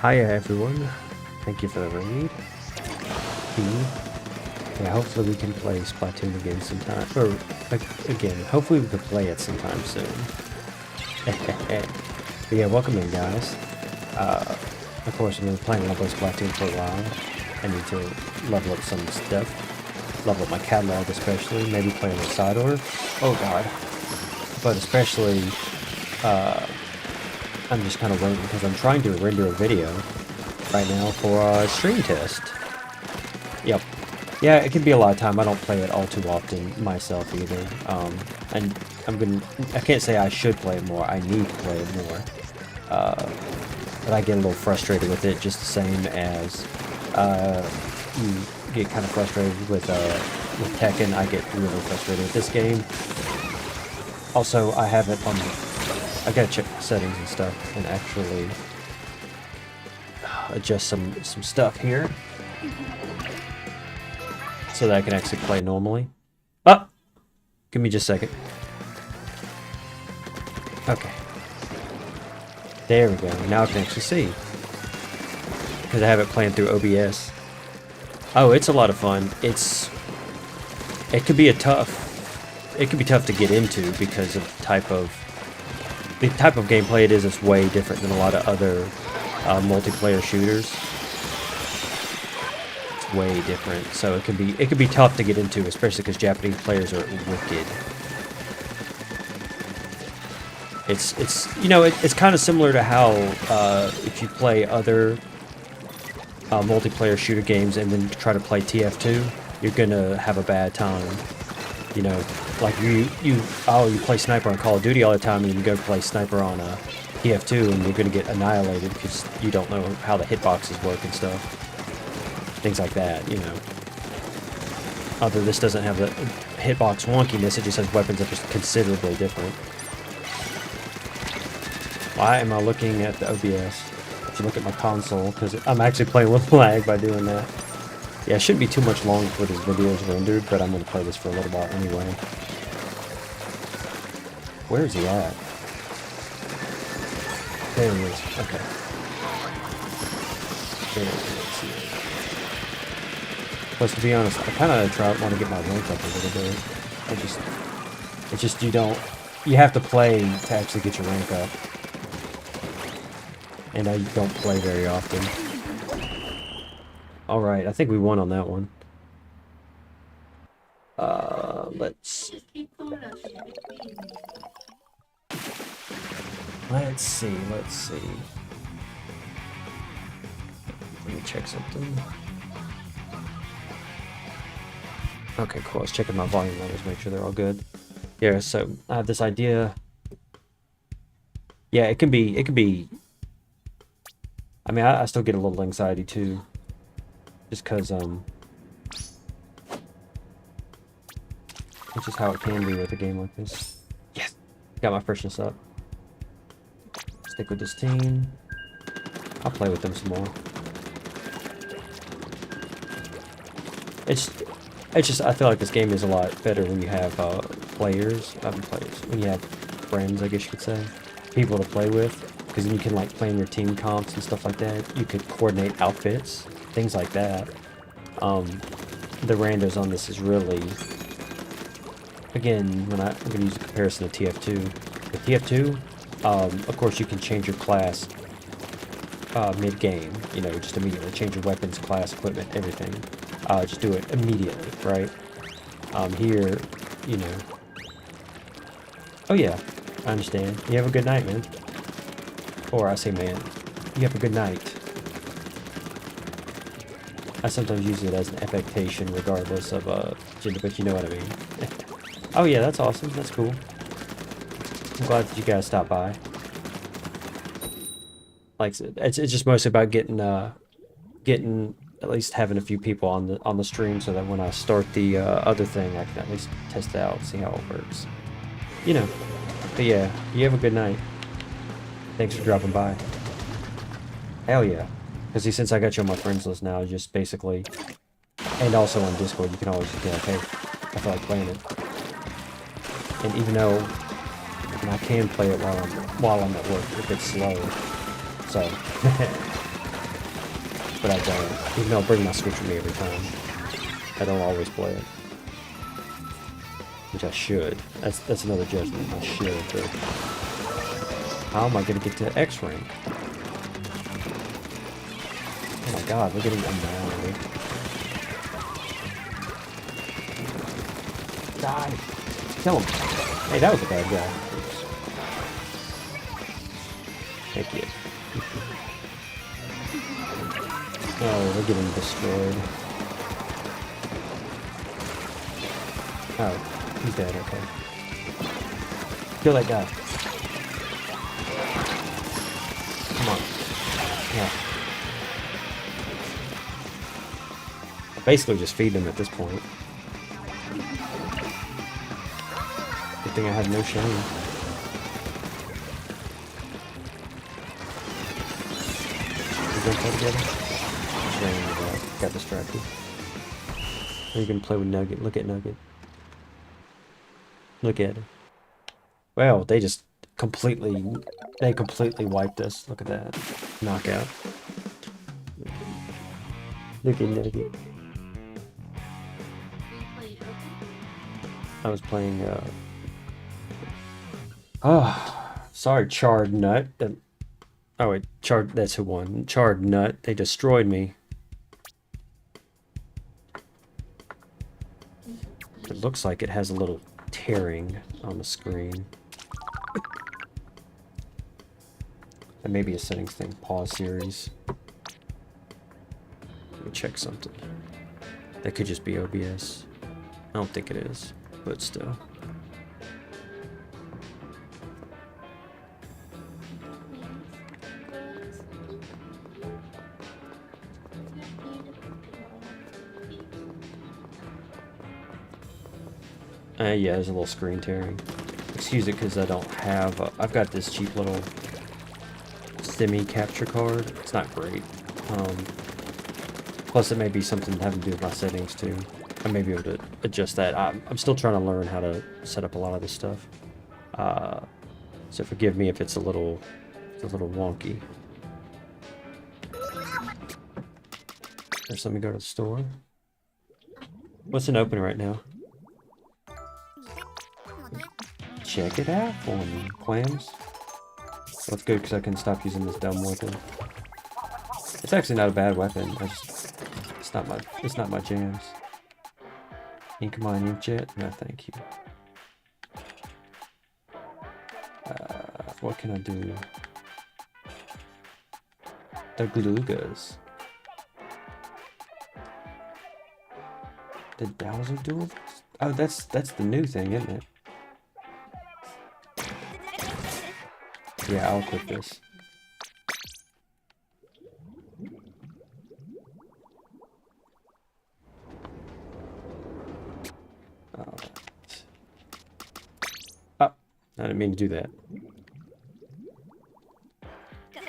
Hiya everyone, thank you for the raid. Yeah, hopefully we can play Splatoon again sometime, or again, hopefully we can play it sometime soon. But yeah, welcome in guys. Of course I've been playing a little Splatoon for a while. I need to level up some stuff, level up my catalog especially, maybe play on the side order. Oh god. But especially, I'm just kind of waiting because I'm trying to render a video right now for a stream test. Yep. Yeah, it can be a lot of time. I don't play it all too often myself either. And I can't say I should play it more. I need to play it more. But I get a little frustrated with it just the same as you get kind of frustrated with Tekken. I get really frustrated with this game. Also, I have it on. I gotta check the settings and stuff and actually adjust some stuff here so that I can actually play normally. Oh! Give me just a second. Okay. There we go. Now I can actually see. Because I have it playing through OBS. Oh, it's a lot of fun. It could be tough to get into because of the type of gameplay it is. It's way different than a lot of other multiplayer shooters. It's way different, so it can be tough to get into, especially because Japanese players are wicked. It's kind of similar to how if you play other multiplayer shooter games and then try to play TF2, you're gonna have a bad time. You know, like you play Sniper on Call of Duty all the time, and you go play Sniper on TF2, and you're gonna get annihilated because you don't know how the hitboxes work and stuff, things like that. You know, although this doesn't have the hitbox wonkiness, it just has weapons that are considerably different. Why am I looking at the OBS? I should look at my console because I'm actually playing with lag by doing that. Yeah, it shouldn't be too much long before this video is rendered, but I'm going to play this for a little while anyway. Where is he at? There he is. Okay. There he is. Plus, to be honest, I kind of want to get my rank up a little bit. It's just you have to play to actually get your rank up. And I don't play very often. Alright, I think we won on that one. Let's see. Let me check something. Okay, cool. I was checking my volume levels, make sure they're all good. Yeah, so I have this idea. Yeah, it can be. I mean, I still get a little anxiety too. Just because, it's just how it can be with a game like this. Yes! Got my freshness up. Stick with this team. I'll play with them some more. It's just, I feel like this game is a lot better when you have, when you have friends, I guess you could say. People to play with. Because then you can, like, plan your team comps and stuff like that. You could coordinate outfits. Things like that. The randos on this is really, again, I'm going to use a comparison to TF2. With TF2, of course you can change your class mid-game, you know, just immediately change your weapons, class, equipment, everything. Just do it immediately, right? Here, you know. Oh yeah, I understand. You have a good night, man. Or I say, man, you have a good night. I sometimes use it as an affectation regardless of gender, but you know what I mean. Oh yeah, that's awesome. That's cool. I'm glad that you guys stopped by. Like I said, it's just mostly about getting at least having a few people on the stream so that when I start the other thing, I can at least test it out, see how it works. You know. But yeah, you have a good night. Thanks for dropping by. Hell yeah. Because since I got you on my friends list now, just basically, and also on Discord, you can always just be like, hey, I feel like playing it. And even though, I can play it while I'm at work if it's slow. So, but I don't. Even though I bring my Switch with me every time. I don't always play it. Which I should. That's another judgment. I should, but how am I gonna get to X rank? Oh my god, we're getting annihilated. Die! Kill him! Hey, that was a bad guy. Oops. Thank you. Oh, we're getting destroyed. Oh, he's dead, okay. Kill that guy. Come on. Yeah. Basically just feed them at this point. Good thing I had no shame. We gonna play together? Just ran into that. Got distracted. Now you can play with Nugget. Look at Nugget. Look at him. Well, they just completely wiped us. Look at that. Knockout. Look at Nugget. I was playing, sorry, Charred Nut. Oh wait, that's who won. Charred Nut. They destroyed me. It looks like it has a little tearing on the screen. That may be a settings thing. Pause series. Let me check something. That could just be OBS. I don't think it is, but still. Yeah, there's a little screen tearing. Excuse it because I don't have... I've got this cheap little semi-capture card. It's not great. Plus it may be something having to do with my settings too. I may be able to adjust that. I'm still trying to learn how to set up a lot of this stuff. So forgive me if it's a little wonky. First, let me go to the store. What's an open right now? Check it out for me, clams. Well, that's good because I can stop using this dumb weapon. It's actually not a bad weapon. It's not my jams. Ink mine inkjet? No, thank you. What can I do? The glugas. The Dowser duel? Oh, that's the new thing, isn't it? Yeah, I'll quit this. Alright. Oh, I didn't mean to do that.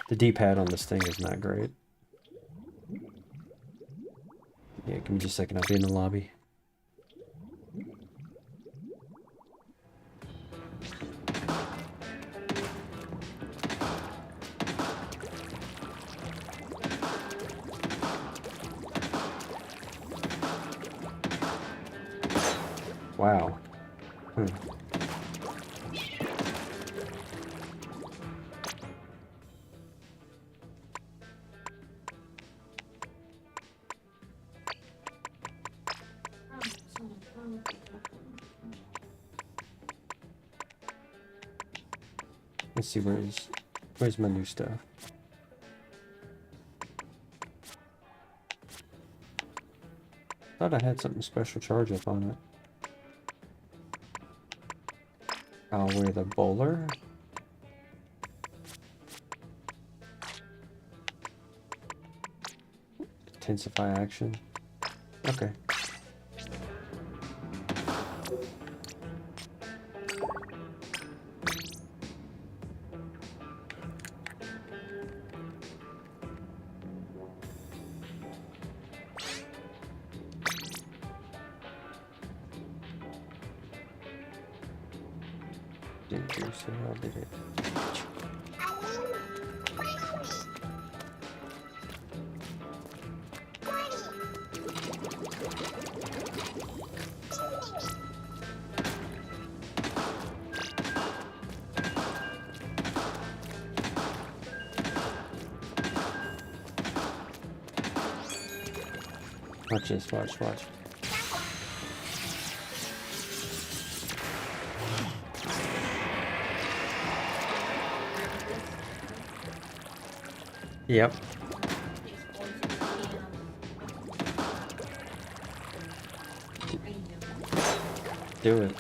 The D-pad on this thing is not great. Yeah, give me just a second, I'll be in the lobby. Wow. Let's see, where's my new stuff? Thought I had something special charge up on it. I'll wear the bowler. Intensify action. Okay. Didn't do so well, did it? Watch this, watch. Yep. Do it.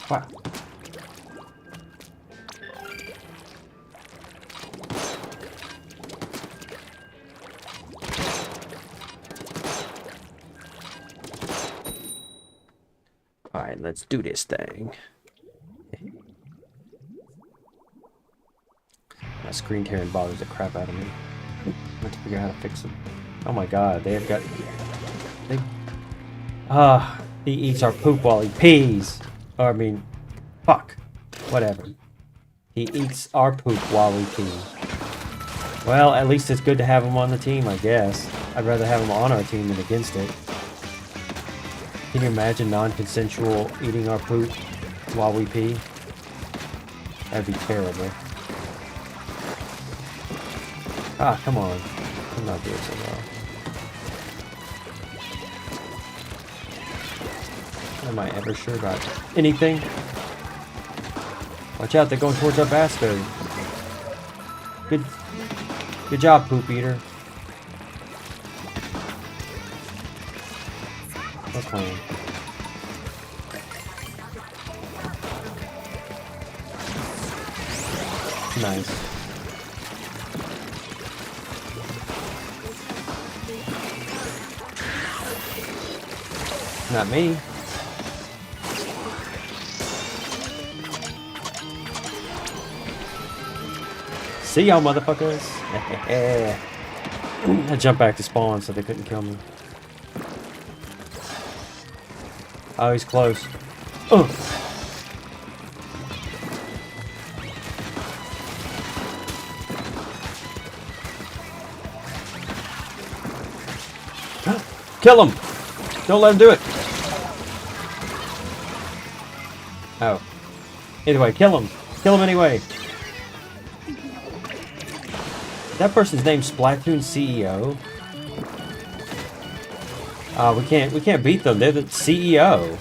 What? Alright, let's do this thing. My screen tearing bothers the crap out of me. I have to figure out how to fix them. Oh my god, they have got... he eats our poop while he pees. Or, I mean, fuck. Whatever. He eats our poop while we pee. Well, at least it's good to have him on the team, I guess. I'd rather have him on our team than against it. Can you imagine non-consensual eating our poop while we pee? That'd be terrible. Ah, come on. I'm not doing so well. Am I ever sure about anything? Watch out, they're going towards our bastard. Good job, poop eater. That's fine. Nice. Not me. See y'all, motherfuckers. I jumped back to spawn so they couldn't kill me. Oh, he's close. Ugh. Kill him! Don't let him do it! Oh. Either way, kill him! Kill him anyway! That person's name's Splatoon CEO. We can't beat them. They're the CEO.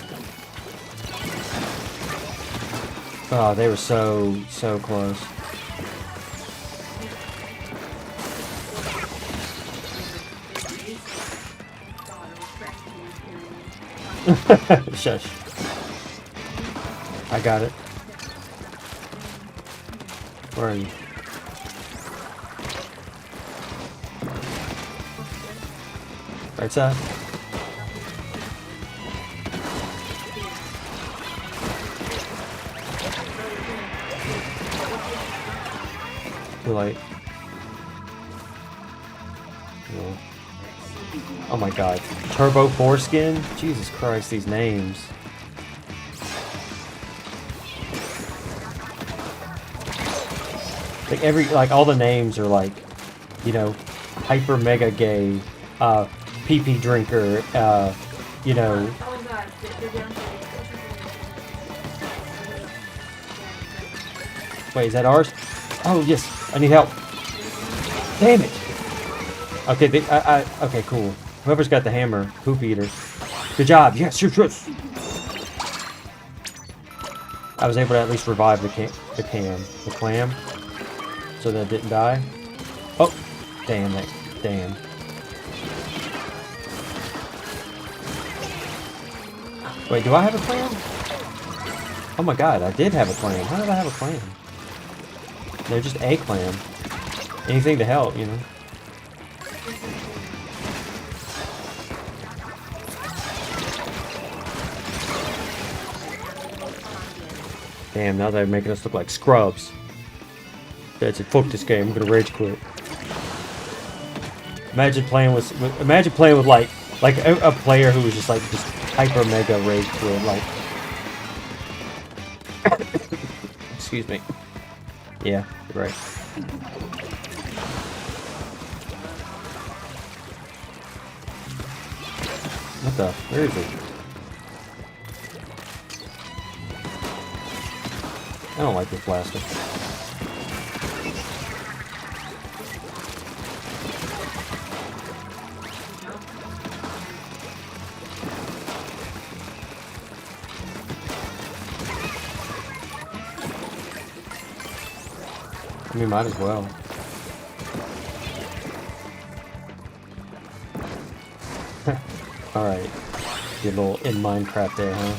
Oh, they were so close. Shush. I got it. Where are you? Right side. Too late. No. Oh my god. Turbo Foreskin? Jesus Christ, these names. Like all the names are like, you know, hyper mega gay, pee-pee drinker, you know. Wait, is that ours? Oh, yes. I need help. Damn it. Okay, okay, cool. Whoever's got the hammer, poop eater. Good job. Yes, shoot. I was able to at least revive the clam, so that it didn't die. Oh, damn it. Damn. Wait, do I have a clam? Oh my god, I did have a clam. How did I have a clam? They're just a clam. Anything to help, you know. Damn, now they're making us look like scrubs. That's it. Fuck this game. I'm gonna rage quit. Imagine playing with like a player who was just like hyper mega rage quit. Like, excuse me. Yeah, you're right. What the? Where is he? I don't like this blaster. I mean, might as well. Alright. Your little in Minecraft there, huh?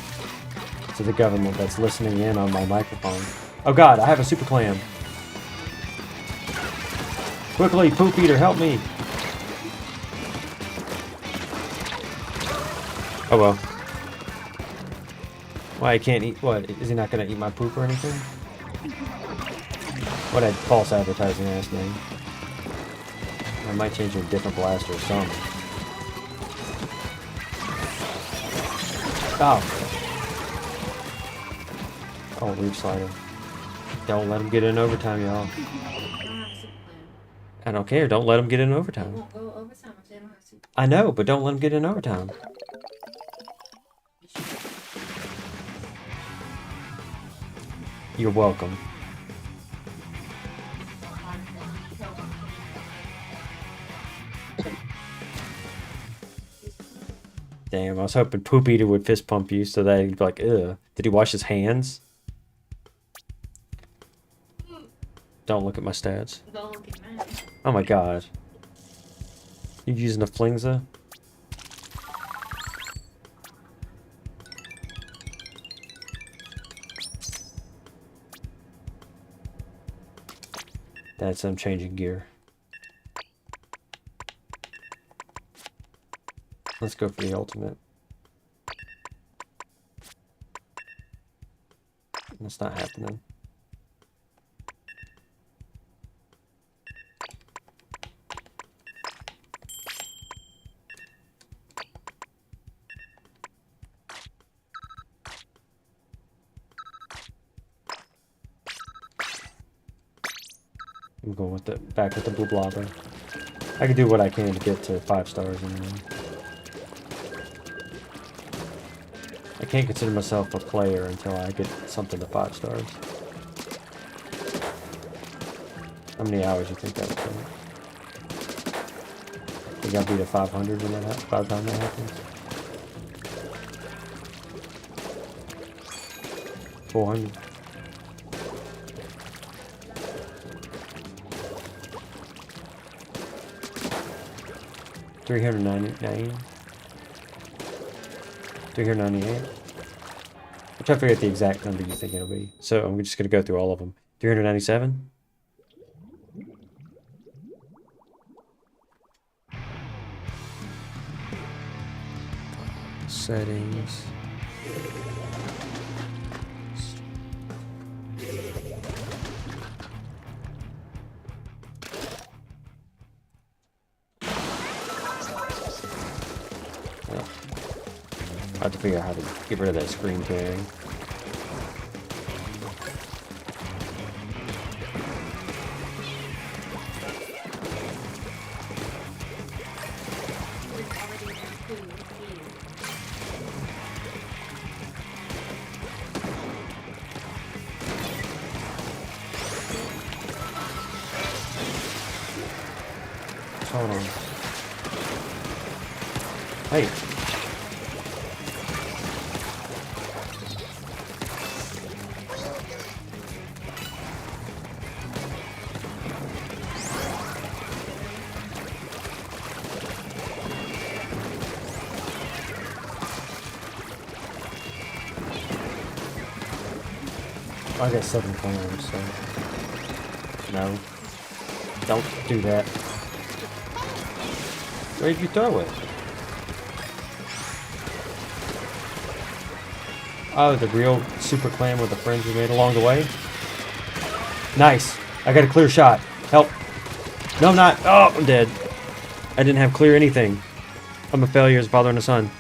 To the government that's listening in on my microphone. Oh god, I have a super clam. Quickly, Poop Eater, help me! Oh well. Why, he can't eat? What? Is he not gonna eat my poop or anything? What a false advertising ass name. I might change to a different blaster or something. Oh. Oh, reef slider. Don't let him get in overtime, y'all. I don't care. Don't let him get in overtime. I know, but don't let him get in overtime. You're welcome. Damn, I was hoping Poop Eater would fist pump you so that he'd be like, ugh. Did he wash his hands? Don't look at my stats. Don't look at mine. Oh my god. You using a flingza? That's him changing gear. Let's go for the ultimate. That's not happening. I'm going with the back with the blue blobber. I can do what I can to get to 5 stars anyway. I can't consider myself a player until I get something to 5 stars. How many hours do you think that would take? You gotta beat a 500 when that happens, by the time that happens. 400. $399. 398. I'm trying to figure out the exact number you think it'll be. So I'm just gonna go through all of them. 397. Settings. I have to figure out how to get rid of that screen tearing. Hold on. Hey. I got 7 clams, so no. Don't do that. Where did you throw it? Oh, the real super clam with the friends we made along the way? Nice! I got a clear shot. Help! No, I'm not! Oh, I'm dead. I didn't have clear anything. I'm a failure as a father and a son.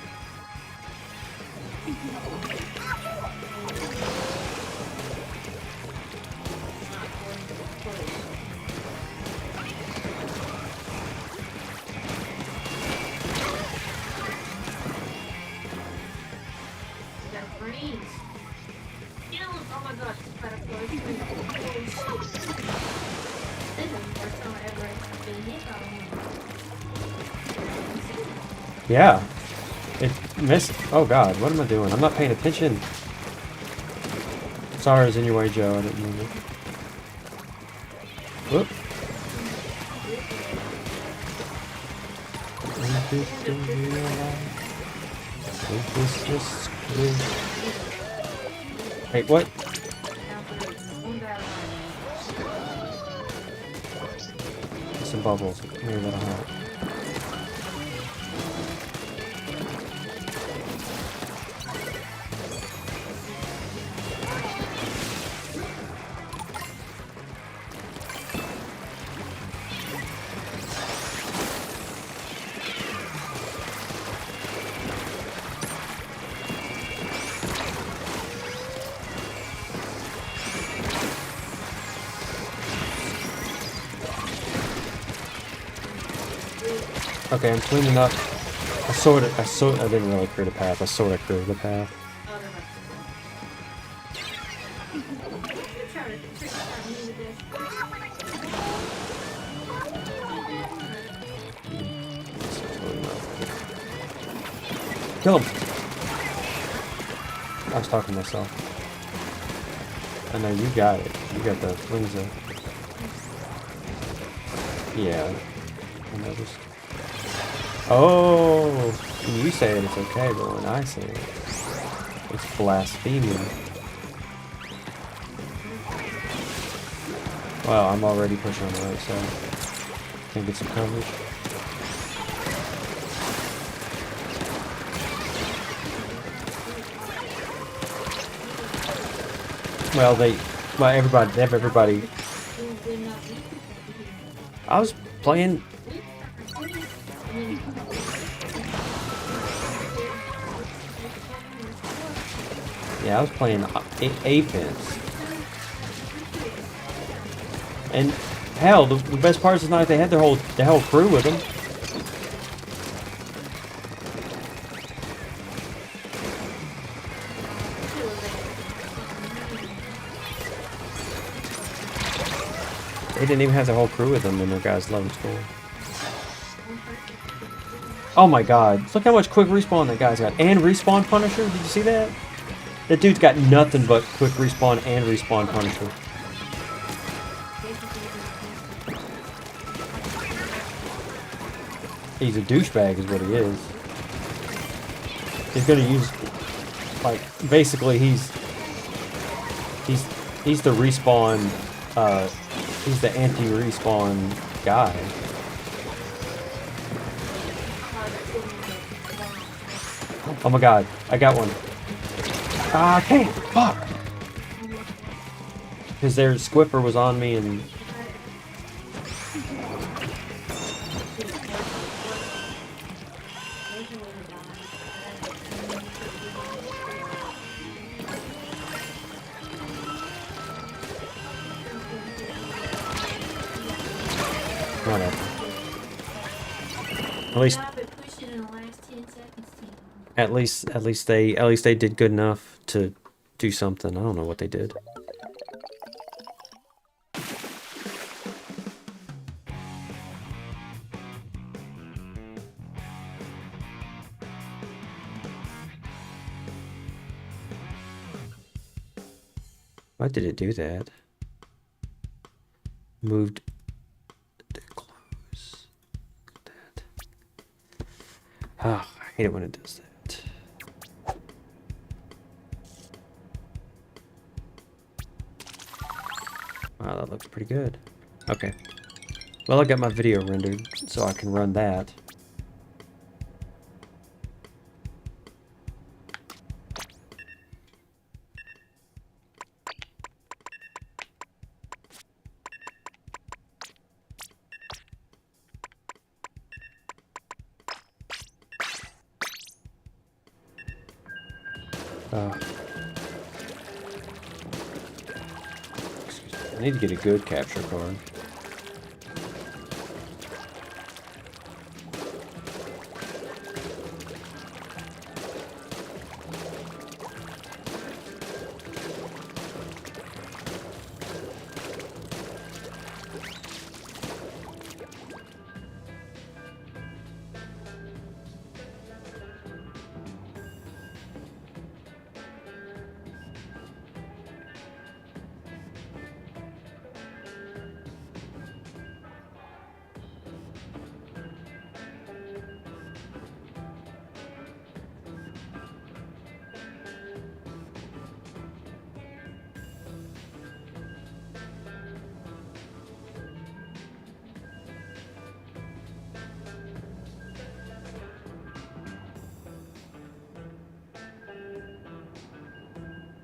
Yeah. It missed. Oh god, what am I doing? I'm not paying attention. Sorry, it's in your way, Joe. I didn't mean it. Whoop. Wait, what? Some bubbles. Maybe that'll help. Okay, I'm cleaning up. I didn't really create a path. I sort of created a path. Kill him! I was talking to myself. I know you got it. You got the wings up. Yeah. I noticed. Oh! When you say it, it's okay, but when I say it, it's blaspheming. Wow, I'm already pushing on the right side. Can I get some coverage? Well, everybody. I was playing. Yeah, I was playing offense. And hell, the best part is tonight they had their whole crew with them. They didn't even have their whole crew with them in their guys' level score. Oh my god, look how much quick respawn that guy's got. And respawn Punisher, did you see that? That dude's got nothing but quick respawn and respawn Punisher. He's a douchebag is what he is. He's gonna use, like, basically he's the respawn, he's the anti-respawn guy. Oh my god, I got one. Ah, damn, fuck! Because their Squipper was on me and... Whatever. At least they did good enough to do something. I don't know what they did. Why did it do that? Moved to close. That. Ah, I hate it when it does that. Wow, that looks pretty good. Okay. Well, I got my video rendered, so I can run that. I need to get a good capture card.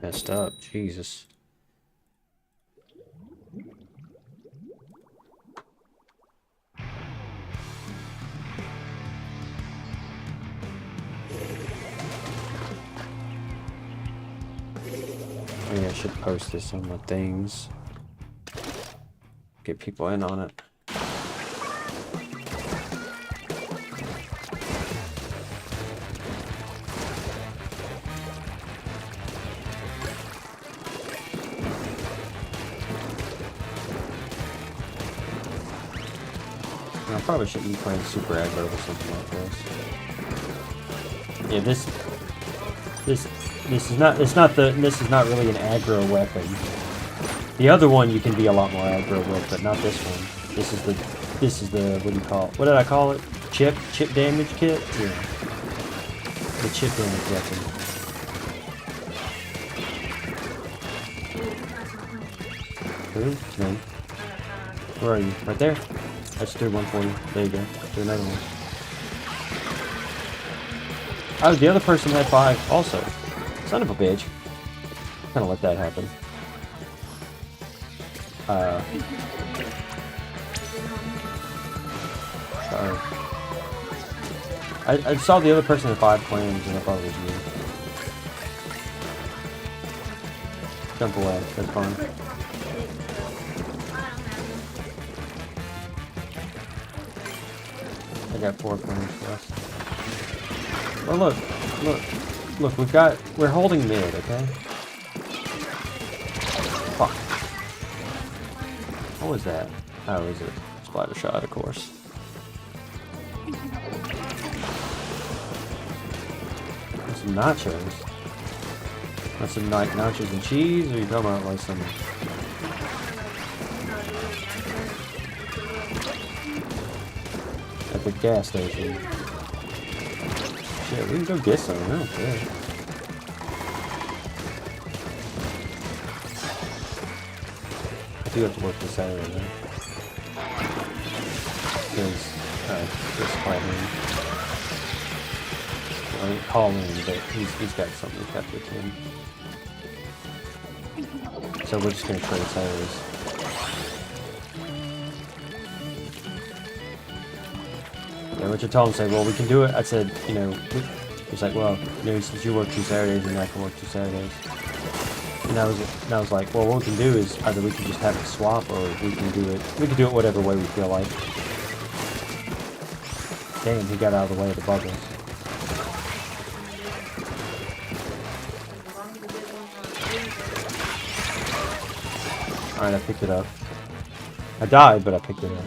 Messed up, Jesus. Maybe I should post this on my things. Get people in on it. I probably shouldn't be playing super aggro or something like this. Yeah, this is not really an aggro weapon. The other one you can be a lot more aggro with, but not this one. This is the what do you call it? What did I call it? Chip damage kit? Yeah. The chip damage weapon. Who? Me. Where are you? Right there? I just threw one for you. There you go. Do another one. Oh, the other person had 5 also. Son of a bitch. I'm gonna let that happen. Sorry. I saw the other person had 5 claims and I thought it was you. Jump away. That's fine. I got 4 claims for us. Well, look, we're holding mid, okay? Fuck. What was that? Oh, is it splatter shot, of course. And some nachos. That's some nachos and cheese, or are you talking about like some... at the gas station? Shit, we can go get some, I don't care. I do have to work this Saturday, though. Because, just call in. I didn't call in, but he's got something he's got to attend. So we're just gonna trade Saturdays. Yeah, Richard told him, said, well, we can do it. I said, you know, he's like, well, you know, since you work 2 Saturdays and I can work 2 Saturdays. And I was like, well, what we can do is either we can just have it swap, or we can do it whatever way we feel like. Damn, he got out of the way of the bubbles. Alright, I picked it up. I died, but I picked it up.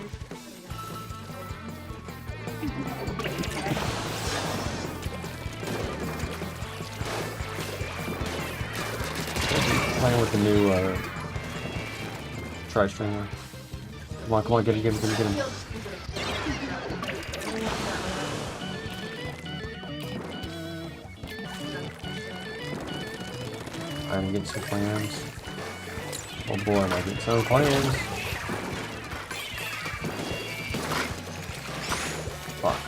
Playing with the new tri-stringer. Come on, get him. I'm getting some clams. Oh boy, am I getting some clams. Fuck.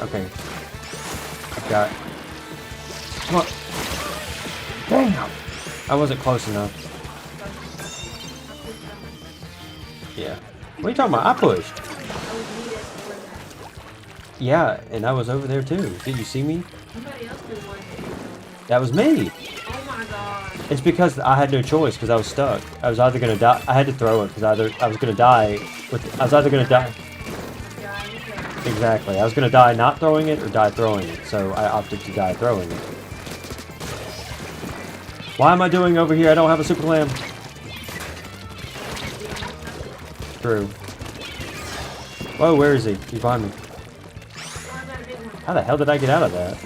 Okay. I've got... Come on. Damn! I wasn't close enough. Yeah. What are you talking about? I pushed. Yeah, and I was over there too. Did you see me? That was me. Oh my god. It's because I had no choice, because I was stuck. I was either gonna die. I had to throw it because I was gonna die with. I was either gonna die. Exactly. I was gonna die not throwing it or die throwing it. So I opted to die throwing it. Why am I doing over here? I don't have a super lamb. True. Whoa, where is he? He's behind me. How the hell did I get out of that?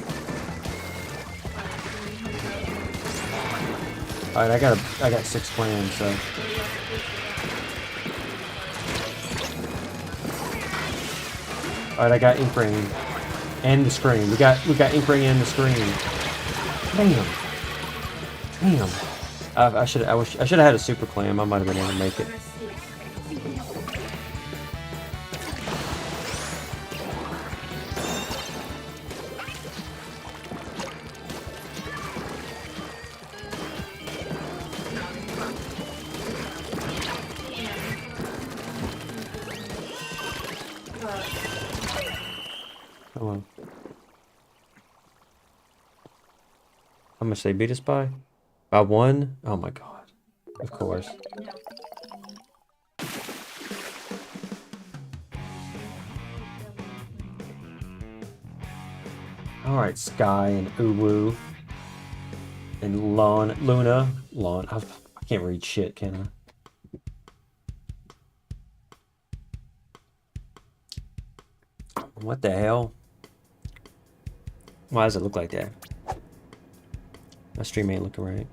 Alright, I got 6 clams, so. Alright, I got ink ring and the screen. We got ink ring and the screen. Damn. Damn. I should have had a super clam. I might have been able to make it. Come on. How much they beat us by? By 1? Oh my god. Of course. Alright, Sky and Uwu. And Luna. I can't read shit, can I? What the hell? Why does it look like that? My stream ain't looking right.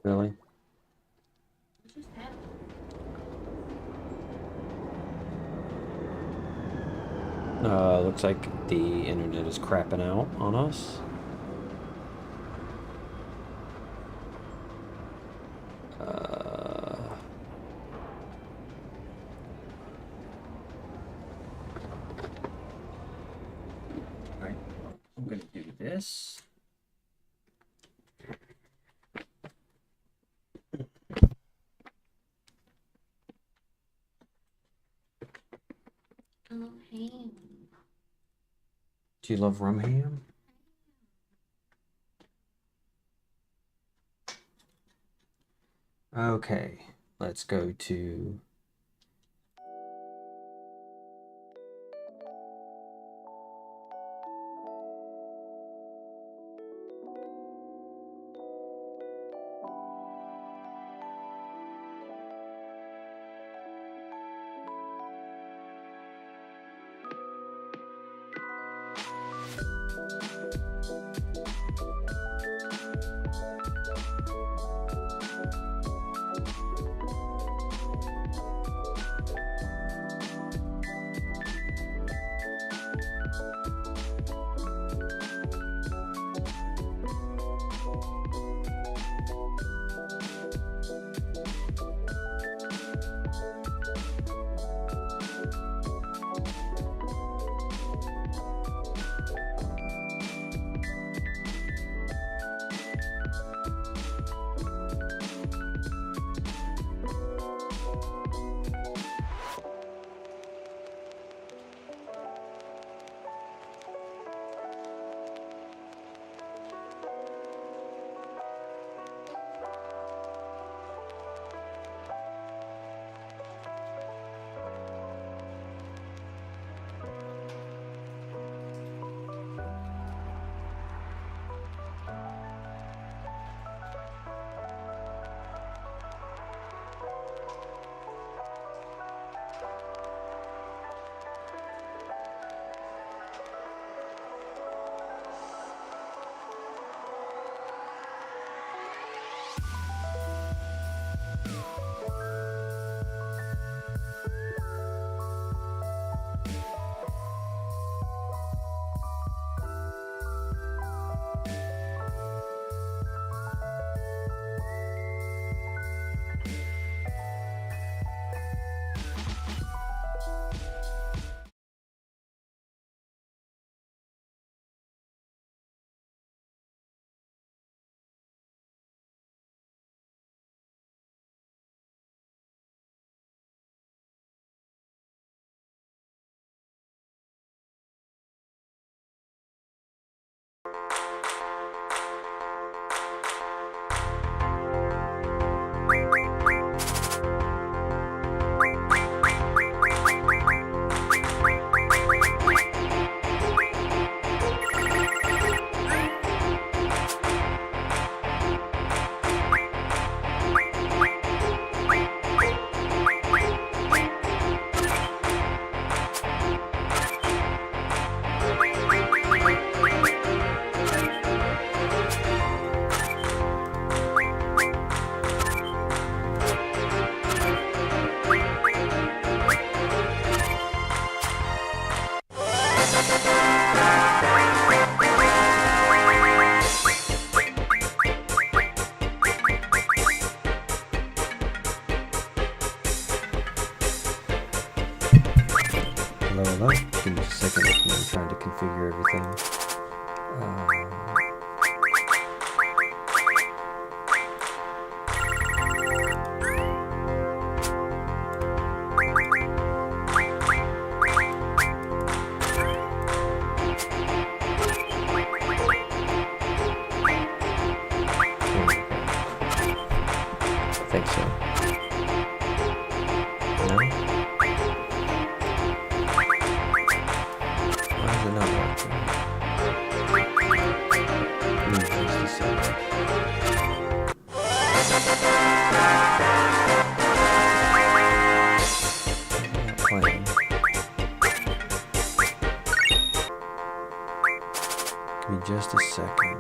Really? Looks like the internet is crapping out on us. Alright, I'm gonna do this. Oh, hey. Do you love rum ham? Okay, let's go to... Hello? Give me just a second. I'm trying to configure everything. I think so. No? Why is it not working? Just a second. Not playing. Give me just a second.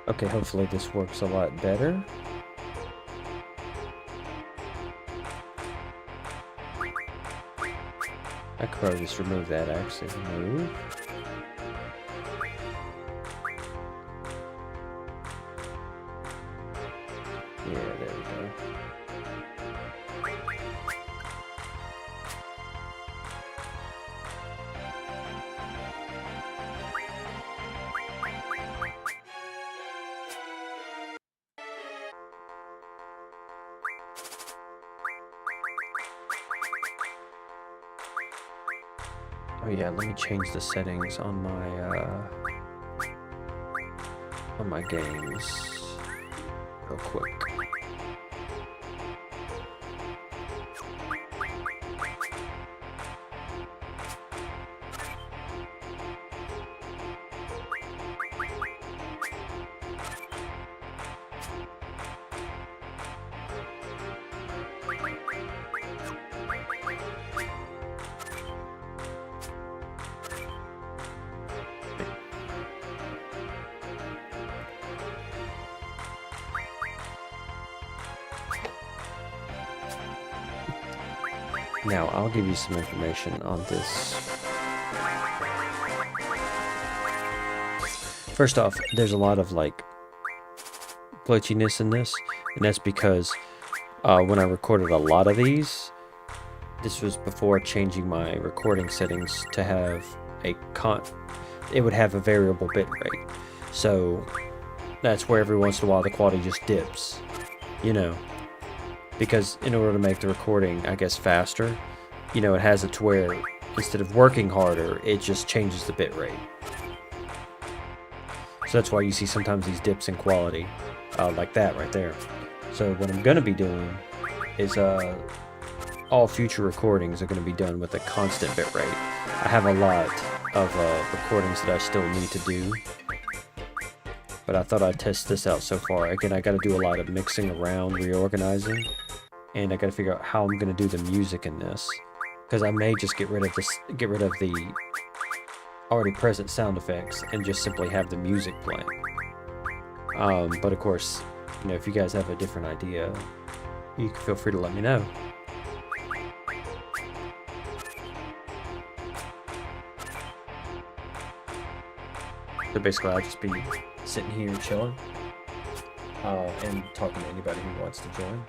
Okay, hopefully this works a lot better. I could probably just remove that, actually. Remove. Yeah, there we go. Oh yeah, let me change the settings on my games real quick. Now, I'll give you some information on this. First off, there's a lot of, like, glitchiness in this, and that's because when I recorded a lot of these, this was before changing my recording settings to have it would have a variable bit rate. So, that's where every once in a while the quality just dips, you know. Because in order to make the recording, I guess, faster, you know, it has it to where instead of working harder, it just changes the bit rate. So that's why you see sometimes these dips in quality, like that right there. So what I'm going to be doing is all future recordings are going to be done with a constant bit rate. I have a lot of recordings that I still need to do, but I thought I'd test this out so far. Again, I got to do a lot of mixing around, reorganizing. And I gotta figure out how I'm gonna do the music in this, because I may just get rid of the already present sound effects and just simply have the music playing. But of course, you know, if you guys have a different idea, you can feel free to let me know. So basically, I'll just be sitting here chilling and talking to anybody who wants to join.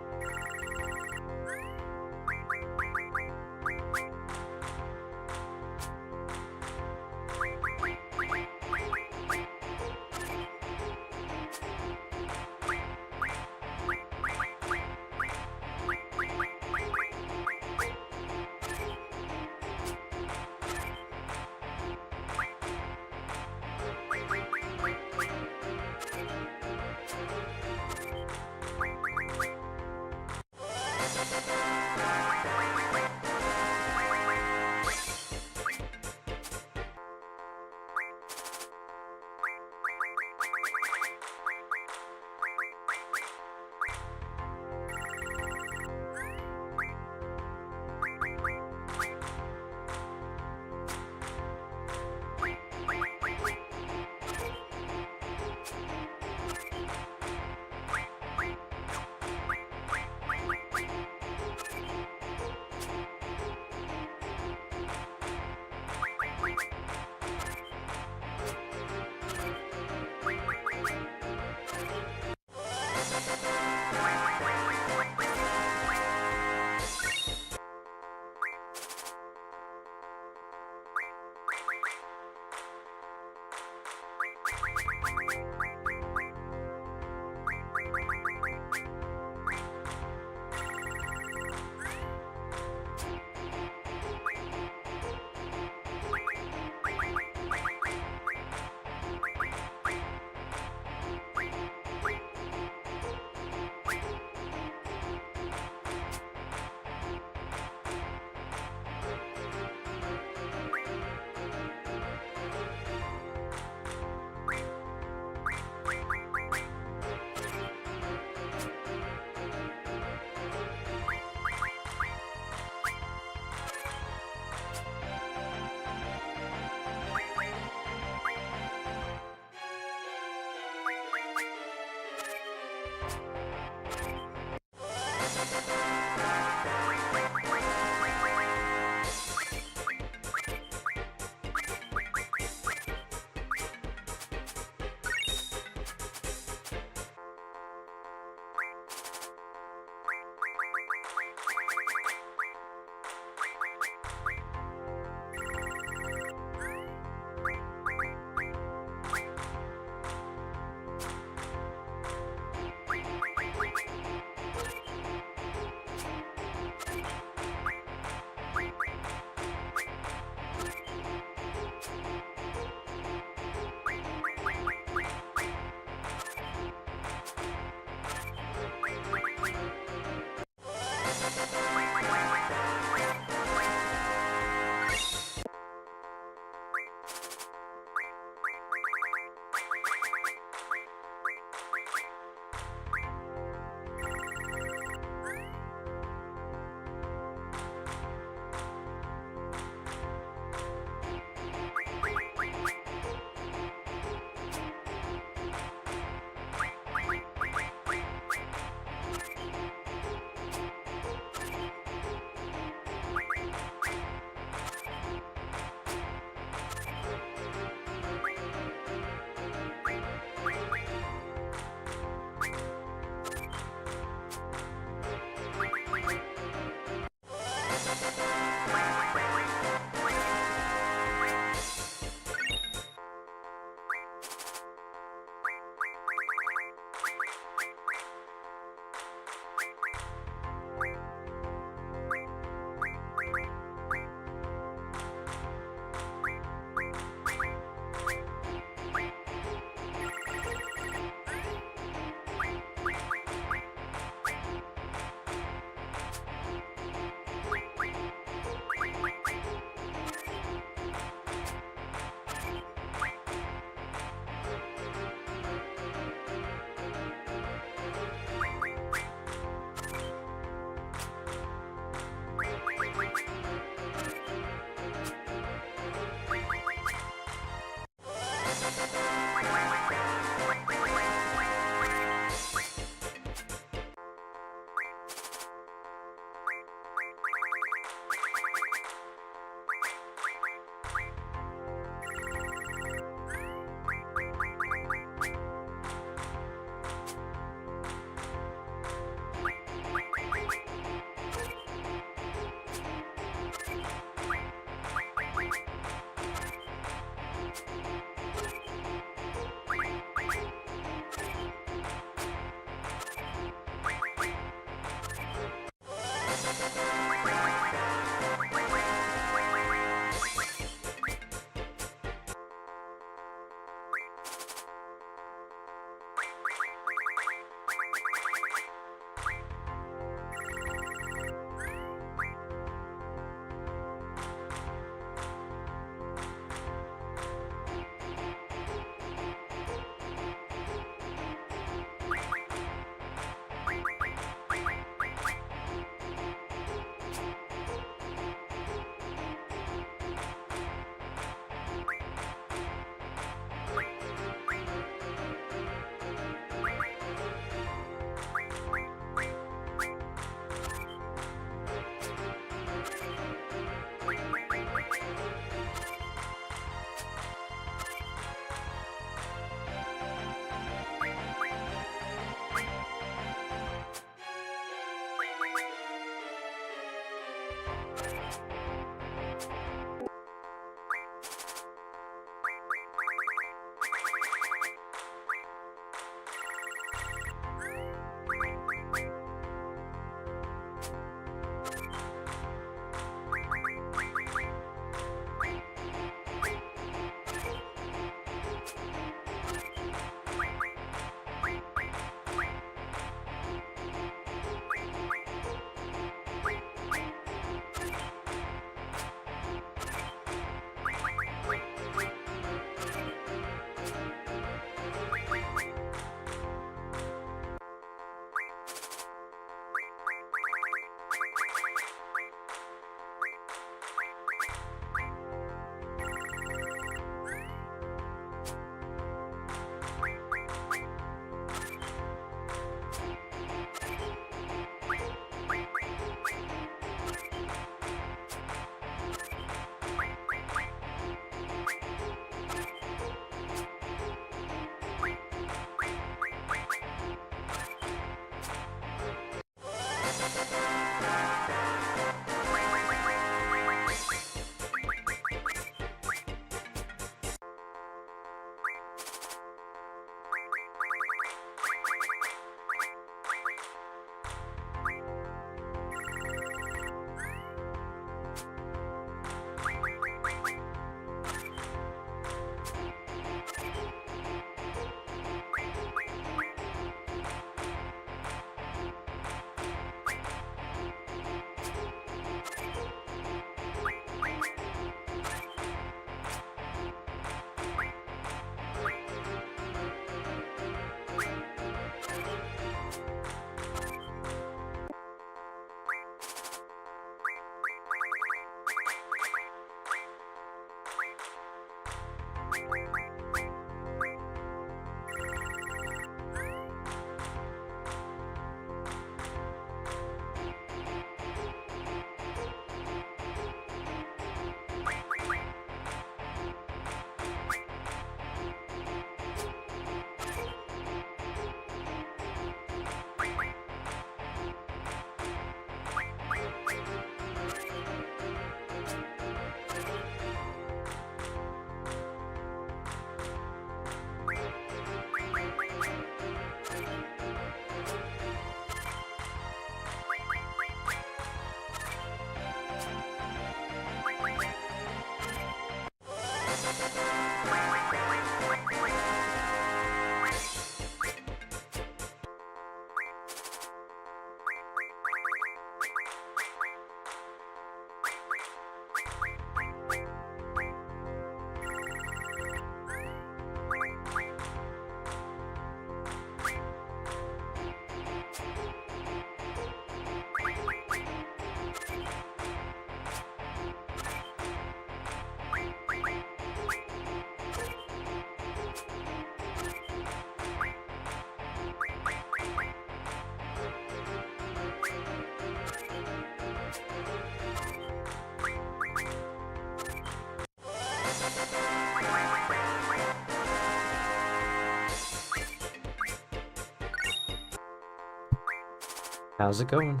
How's it going?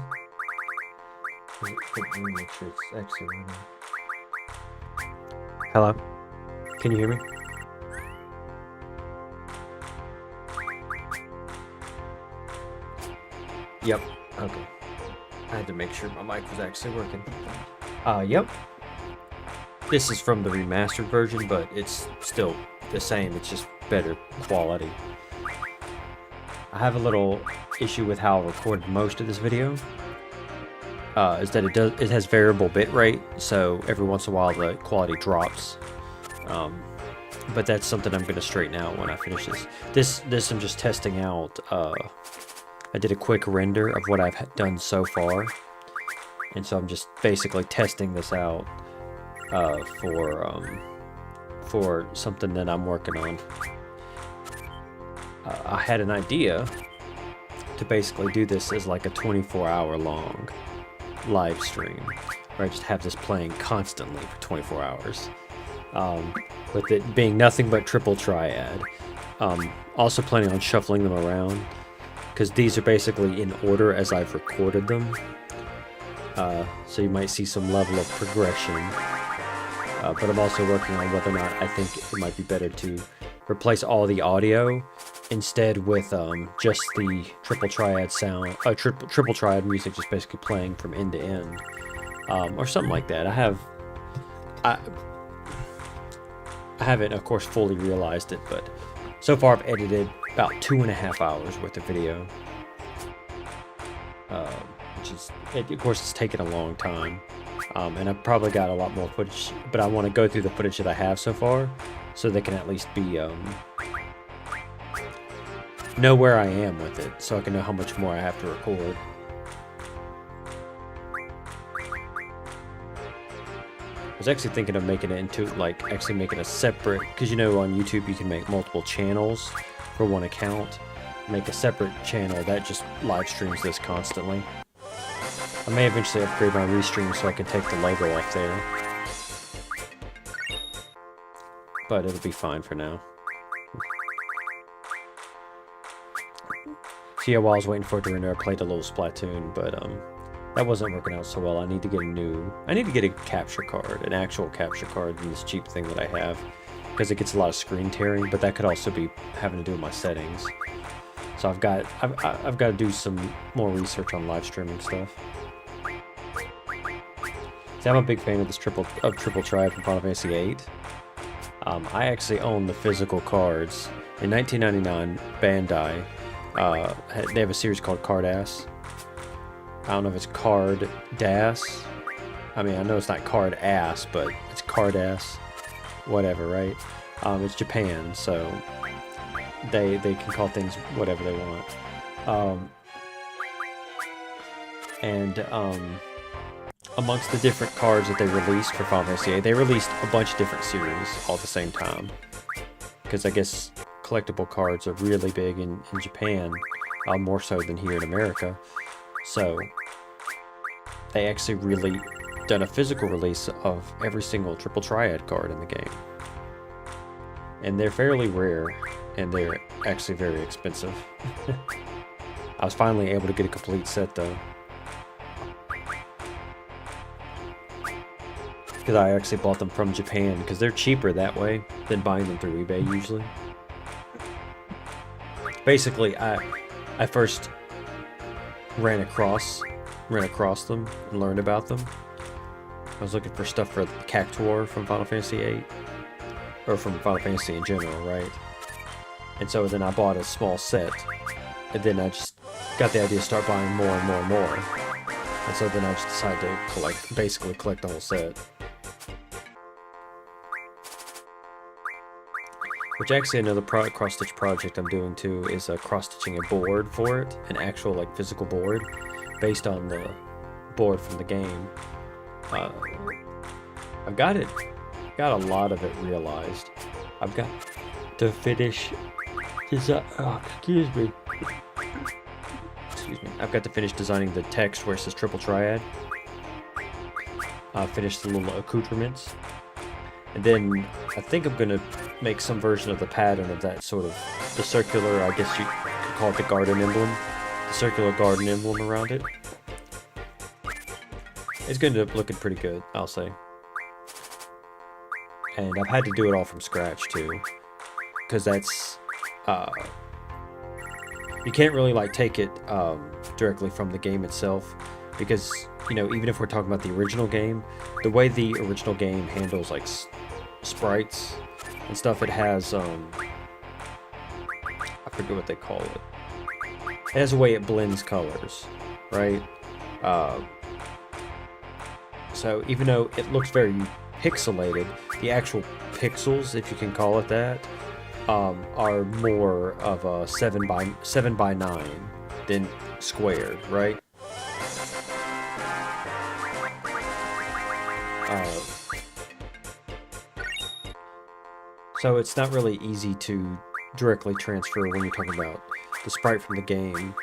Make sure it's actually running. Hello? Can you hear me? Yep. Okay. I had to make sure my mic was actually working. Yep. This is from the remastered version, but it's still the same. It's just better quality. I have a little issue with how I recorded most of this video. Is that it has variable bitrate, so every once in a while the quality drops. But that's something I'm going to straighten out when I finish this. This I'm just testing out. I did a quick render of what I've done so far, and so I'm just basically testing this out for something that I'm working on. I had an idea to basically do this as like a 24-hour long live stream, where I just have this playing constantly for 24 hours, with it being nothing but triple triad. Also planning on shuffling them around, because these are basically in order as I've recorded them, so you might see some level of progression, but I'm also working on whether or not I think it might be better to replace all the audio instead with just the triple triad sound, triple triad music just basically playing from end to end, or something like that. I haven't, of course, fully realized it, but so far I've edited about 2.5 hours worth of video, which is, of course, it's taken a long time, and I've probably got a lot more footage, but I want to go through the footage that I have so far, so they can at least be know where I am with it, so I can know how much more I have to record. I was actually thinking of making it into, like, actually making a separate, because you know on YouTube you can make multiple channels for one account. Make a separate channel that just live streams this constantly. I may eventually upgrade my restream so I can take the logo off there, but it'll be fine for now. So yeah, while I was waiting for it to render, I played a little Splatoon, but that wasn't working out so well. I need to get a capture card, an actual capture card than this cheap thing that I have, because it gets a lot of screen tearing, but that could also be having to do with my settings. So I've got to do some more research on live streaming stuff. See, I'm a big fan of this triple triad from Final Fantasy VIII. I actually own the physical cards. In 1999, Bandai, they have a series called Card Ass. I don't know if it's Card Das. I mean, I know it's not Card Ass, but it's Card Ass. Whatever, right? It's Japan, so they can call things whatever they want. And amongst the different cards that they released for Final Fantasy VIII, they released a bunch of different series all at the same time. Because I guess collectible cards are really big in Japan, more so than here in America. So they actually really done a physical release of every single triple Triad card in the game. And they're fairly rare, and they're actually very expensive. I was finally able to get a complete set though. Because I actually bought them from Japan, because they're cheaper that way than buying them through eBay usually. Basically, I first ran across them and learned about them. I was looking for stuff for Cactuar from Final Fantasy VIII, or from Final Fantasy in general, right? And so then I bought a small set, and then I just got the idea to start buying more and more and more. And so then I just decided to basically collect the whole set. Which actually another cross-stitch project I'm doing too is cross-stitching a board for it, an actual like physical board, based on the board from the game. I've got a lot of it realized. I've got to finish excuse me. I've got to finish designing the text where it says Triple Triad. Finish the little accoutrements. And then I think I'm gonna make some version of the pattern of that sort of the circular, I guess you could call it the garden emblem. The circular garden emblem around it. It's gonna end up looking pretty good, I'll say. And I've had to do it all from scratch too. Because that's you can't really like take it directly from the game itself, because you know, even if we're talking about the original game, the way the original game handles like sprites and stuff, it has I forget what they call it. It has a way it blends colors, right? So even though it looks very pixelated, the actual pixels, if you can call it that, are more of a 7 by 9 than squared, right? So it's not really easy to directly transfer when you're talking about the sprite from the game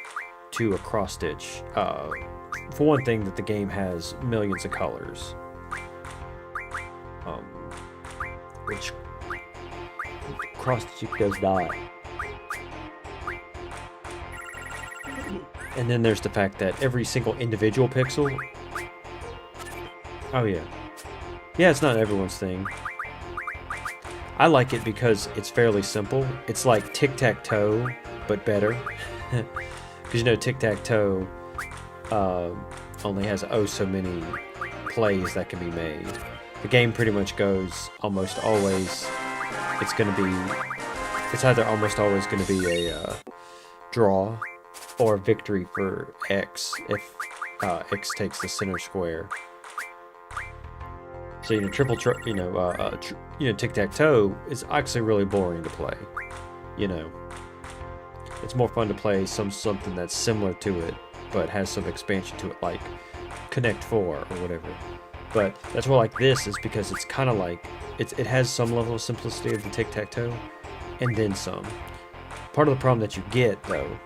to a cross-stitch. For one thing, that the game has millions of colors, which cross-stitch does not. And then there's the fact that every single individual pixel... Oh yeah. Yeah, it's not everyone's thing. I like it because it's fairly simple. It's like tic-tac-toe, but better. Because you know, tic-tac-toe only has oh so many plays that can be made. The game pretty much goes almost always... It's either almost always going to be a draw or victory for X if X takes the center square. So tic-tac-toe is actually really boring to play. You know, it's more fun to play something that's similar to it, but has some expansion to it, like Connect 4 or whatever. But that's why I like this, is because it's kind of like it has some level of simplicity of the tic-tac-toe, and then some. Part of the problem that you get though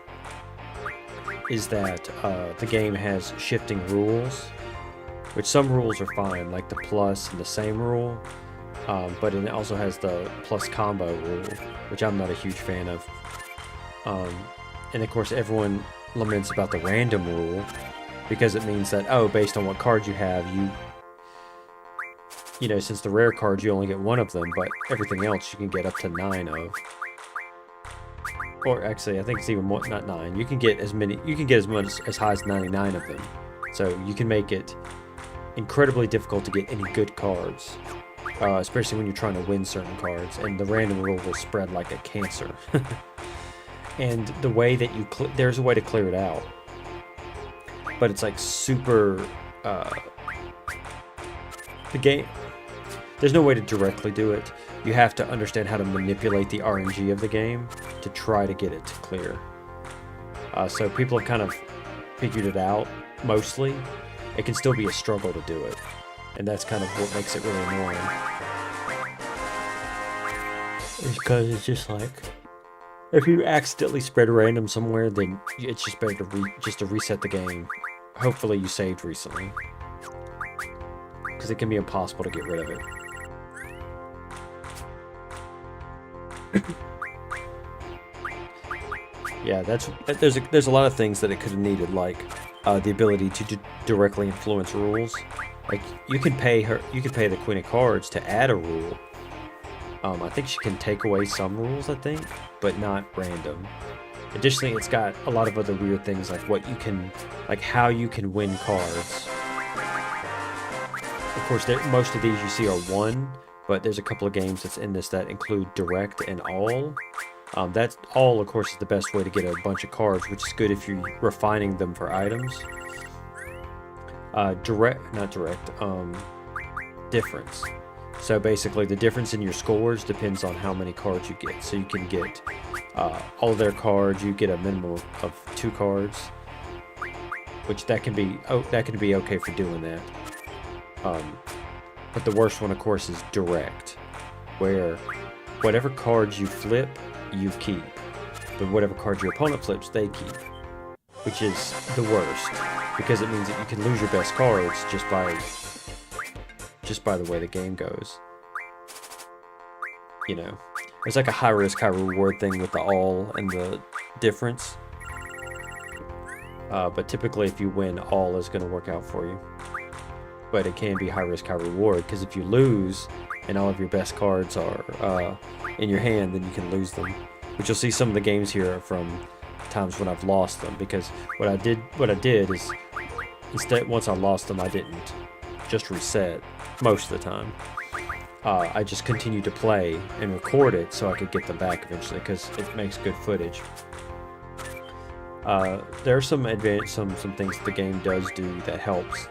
is that the game has shifting rules. Which some rules are fine, like the plus and the same rule, but it also has the plus combo rule, which I'm not a huge fan of. And of course everyone laments about the random rule, because it means that, oh, based on what cards you have, you know, since the rare cards you only get one of them, but everything else you can get up to 9 of. Or actually, I think it's even more, not 9. You can get as much as high as 99 of them. So you can make it incredibly difficult to get any good cards, especially when you're trying to win certain cards, and the random rule will spread like a cancer. And the way that there's a way to clear it out, but it's like super, the game, there's no way to directly do it. You have to understand how to manipulate the RNG of the game to try to get it to clear. So people have kind of figured it out mostly, it can still be a struggle to do it. And that's kind of what makes it really annoying. It's because it's just like, if you accidentally spread random somewhere, then it's just better to reset the game. Hopefully you saved recently, because it can be impossible to get rid of it. Yeah, there's a lot of things that it could have needed, like the ability to directly influence rules. Like you can pay the Queen of Cards to add a rule. I think she can take away some rules, I think, but not random. Additionally, it's got a lot of other weird things, like how you can win cards. Of course, most of these you see are one, but there's a couple of games that's in this that include direct and all. That's all, of course, is the best way to get a bunch of cards, which is good if you're refining them for items. Difference. So basically, the difference in your scores depends on how many cards you get. So you can get all their cards. You get a minimum of 2 cards, which that can be okay for doing that. But the worst one, of course, is direct, where whatever cards you flip, you keep, but whatever cards your opponent flips, they keep, which is the worst, because it means that you can lose your best cards just by the way the game goes. You know, it's like a high risk, high reward thing with the all and the difference. But typically, if you win, all is going to work out for you. But it can be high risk, high reward, because if you lose and all of your best cards are in your hand, then you can lose them. Which you'll see some of the games here are from times when I've lost them, because what I did is instead, once I lost them, I didn't just reset most of the time. I just continued to play and record it so I could get them back eventually, because it makes good footage. There are some things the game does do that helps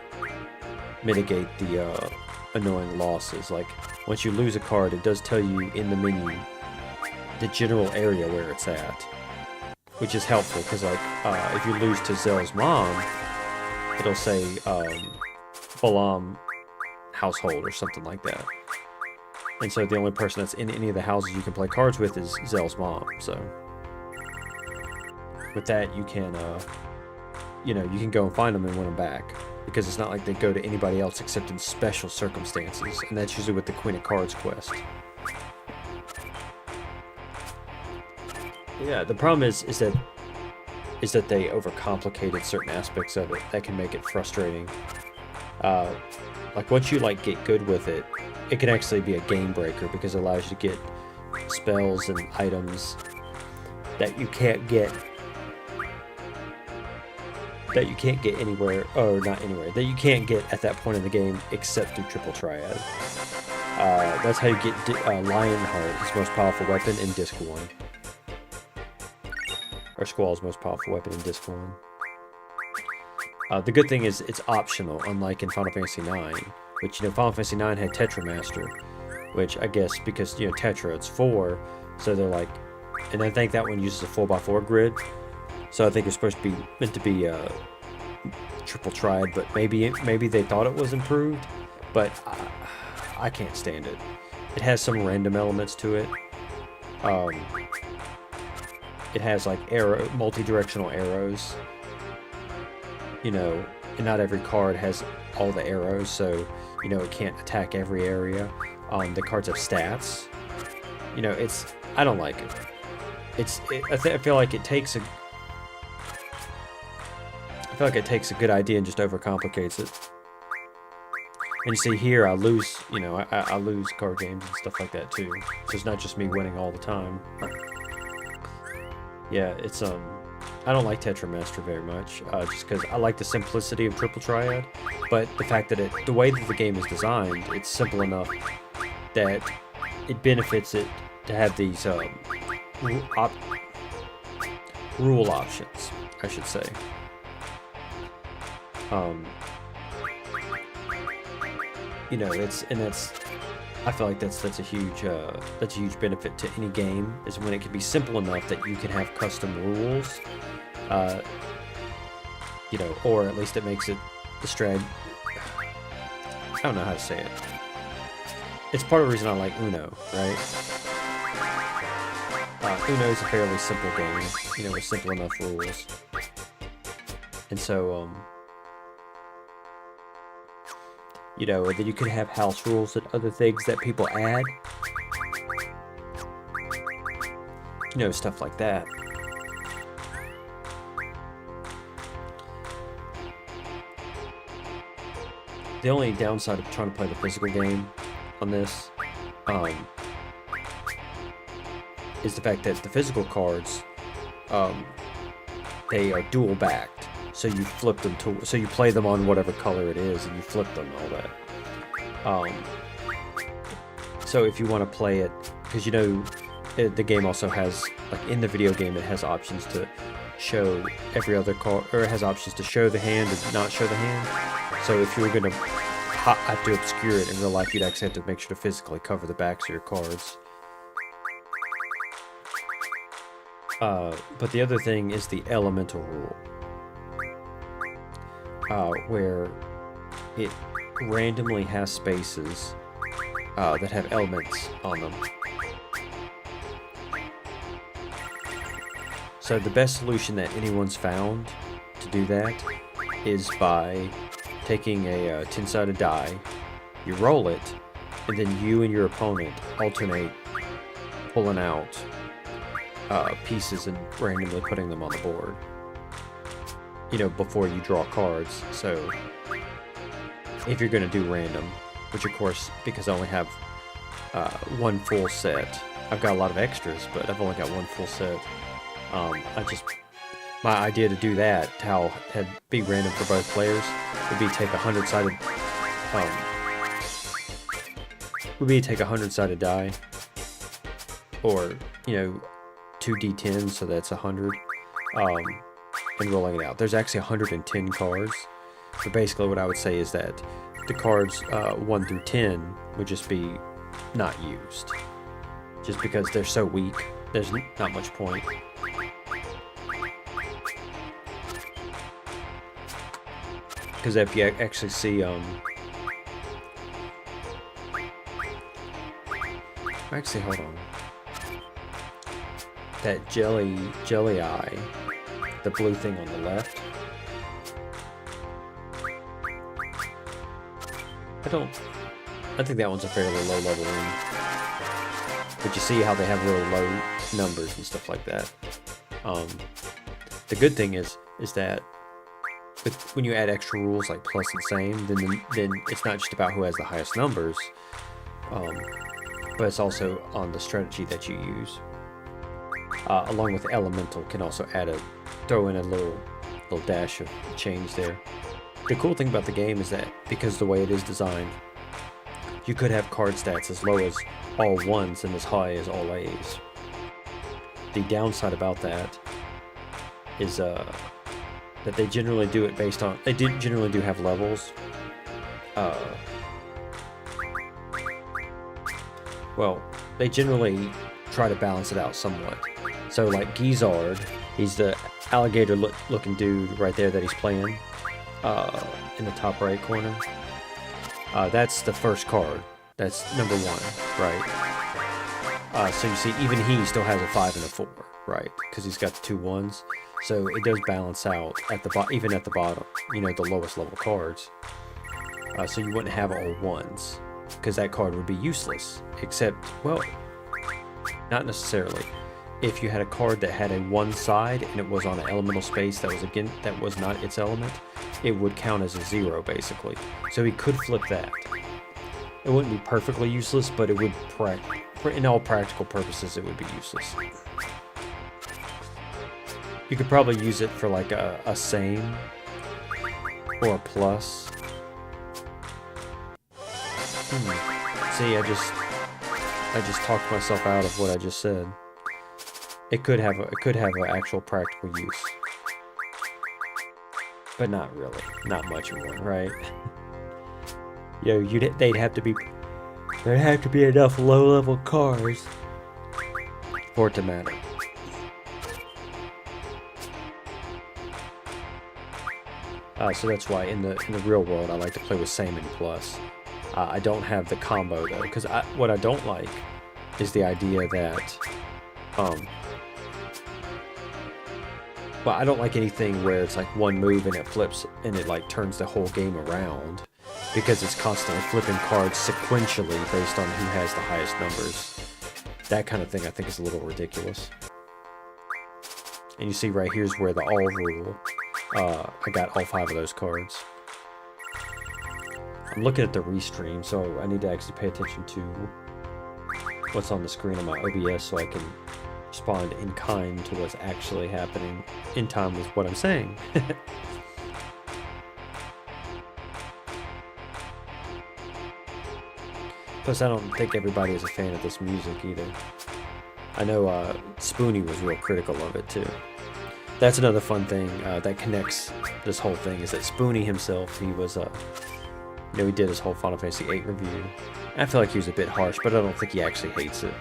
mitigate the annoying losses. Like once you lose a card, it does tell you in the menu the general area where it's at, which is helpful, because like if you lose to Zell's mom, it'll say Balam household or something like that. And so the only person that's in any of the houses you can play cards with is Zell's mom. So with that, you can you can go and find them and win them back, because it's not like they go to anybody else except in special circumstances, and that's usually with the Queen of Cards quest. Yeah, the problem is that they overcomplicated certain aspects of it that can make it frustrating. Like once you get good with it, it can actually be a game breaker, because it allows you to get spells and items that you can't get anywhere, or not anywhere, that you can't get at that point in the game except through Triple Triad. That's how you get Lionheart, his most powerful weapon, in Disc 1. Or Squall's most powerful weapon in Disc 1. The good thing is it's optional, unlike in Final Fantasy IX, which, Final Fantasy IX had Tetramaster, which I guess because, Tetra, it's 4, so they're like, and I think that one uses a 4x4 grid, so I think it's supposed to be meant to be Triple Triad, but maybe they thought it was improved, but I can't stand it. It has some random elements to it. It has multi-directional arrows, and not every card has all the arrows, so it can't attack every area. The cards have stats. I don't like it. I feel like it takes a good idea and just overcomplicates it. And you see here, I lose, I lose card games and stuff like that too. So it's not just me winning all the time. Yeah, it's I don't like Tetramaster very much, just because I like the simplicity of Triple Triad, but the fact that the way that the game is designed, it's simple enough that it benefits it to have these rule options, I should say. I feel like that's a huge benefit to any game, is when it can be simple enough that you can have custom rules. You know, or at least it makes it the strat. I don't know how to say it. It's part of the reason I like Uno, right? Uno is a fairly simple game, you know, with simple enough rules. And so, you know, then you could have house rules and other things that people add. You know, stuff like that. The only downside of trying to play the physical game on this is the fact that the physical cards, they are dual backed. So you flip them to, so you play them on whatever color it is, and you flip them and all that. So if you want to play it, because you know, the game also has, like in the video game, it has options to show every other card, or it has options to show the hand and not show the hand. So if you were gonna have to obscure it in real life, you'd actually have to make sure to physically cover the backs of your cards. But the other thing is the elemental rule, where it randomly has spaces that have elements on them. So the best solution that anyone's found to do that is by taking a 10-sided die, you roll it, and then you and your opponent alternate pulling out pieces and randomly putting them on the board. You know, before you draw cards. So if you're going to do random, which of course, because I only have one full set, I've got a lot of extras, but I've only got one full set. My idea to do that, to be random for both players, would be take a 100-sided die, or, you know, 2d10, so that's 100, and rolling it out. There's actually 110 cards, but basically what I would say is that the cards 1 through 10 would just be not used, just because they're so weak. There's not much point. Because if you actually see, actually, hold on. That jelly eye, the blue thing on the left. I think that one's a fairly low level one. But you see how they have really low numbers and stuff like that. The good thing is that when you add extra rules like plus and same, then it's not just about who has the highest numbers, but it's also on the strategy that you use. Along with elemental, can also throw in a little dash of change there. The cool thing about the game is that because the way it is designed, you could have card stats as low as all ones and as high as all A's. The downside about that is that they generally do it based on, generally do have levels. Well, they generally try to balance it out somewhat. So like Gizzard, he's the alligator looking dude right there that he's playing in the top right corner. That's the first card. That's number 1, right? So you see, even he still has a 5 and a 4, right? Because he's got the 2 1s. So it does balance out at even at the bottom, you know, the lowest level cards. So you wouldn't have all 1s, because that card would be useless. Except, well, not necessarily. If you had a card that had a 1 side and it was on an elemental space that was not its element, it would count as a 0 basically. So he could flip that. It wouldn't be perfectly useless, but it would, in all practical purposes, it would be useless. You could probably use it for like a same or a plus. See, I just talked myself out of what I just said. It could have an actual practical use, but not really, not much of one, right? You know, there'd have to be enough low-level cards for it to matter. So that's why in the real world I like to play with Salmon Plus. I don't have the combo though, because what I don't like is the idea that, well, I don't like anything where it's like one move and it flips and it like turns the whole game around, because it's constantly flipping cards sequentially based on who has the highest numbers. That kind of thing I think is a little ridiculous. And you see right here's where the all rule, I got all 5 of those cards. I'm looking at the restream, so I need to actually pay attention to what's on the screen on my OBS so I can respond in kind to what's actually happening in time with what I'm saying. Plus, I don't think everybody is a fan of this music either. I know Spoony was real critical of it too. That's another fun thing that connects this whole thing, is that Spoony himself, he was, you know, he did his whole Final Fantasy VIII review. I feel like he was a bit harsh, but I don't think he actually hates it.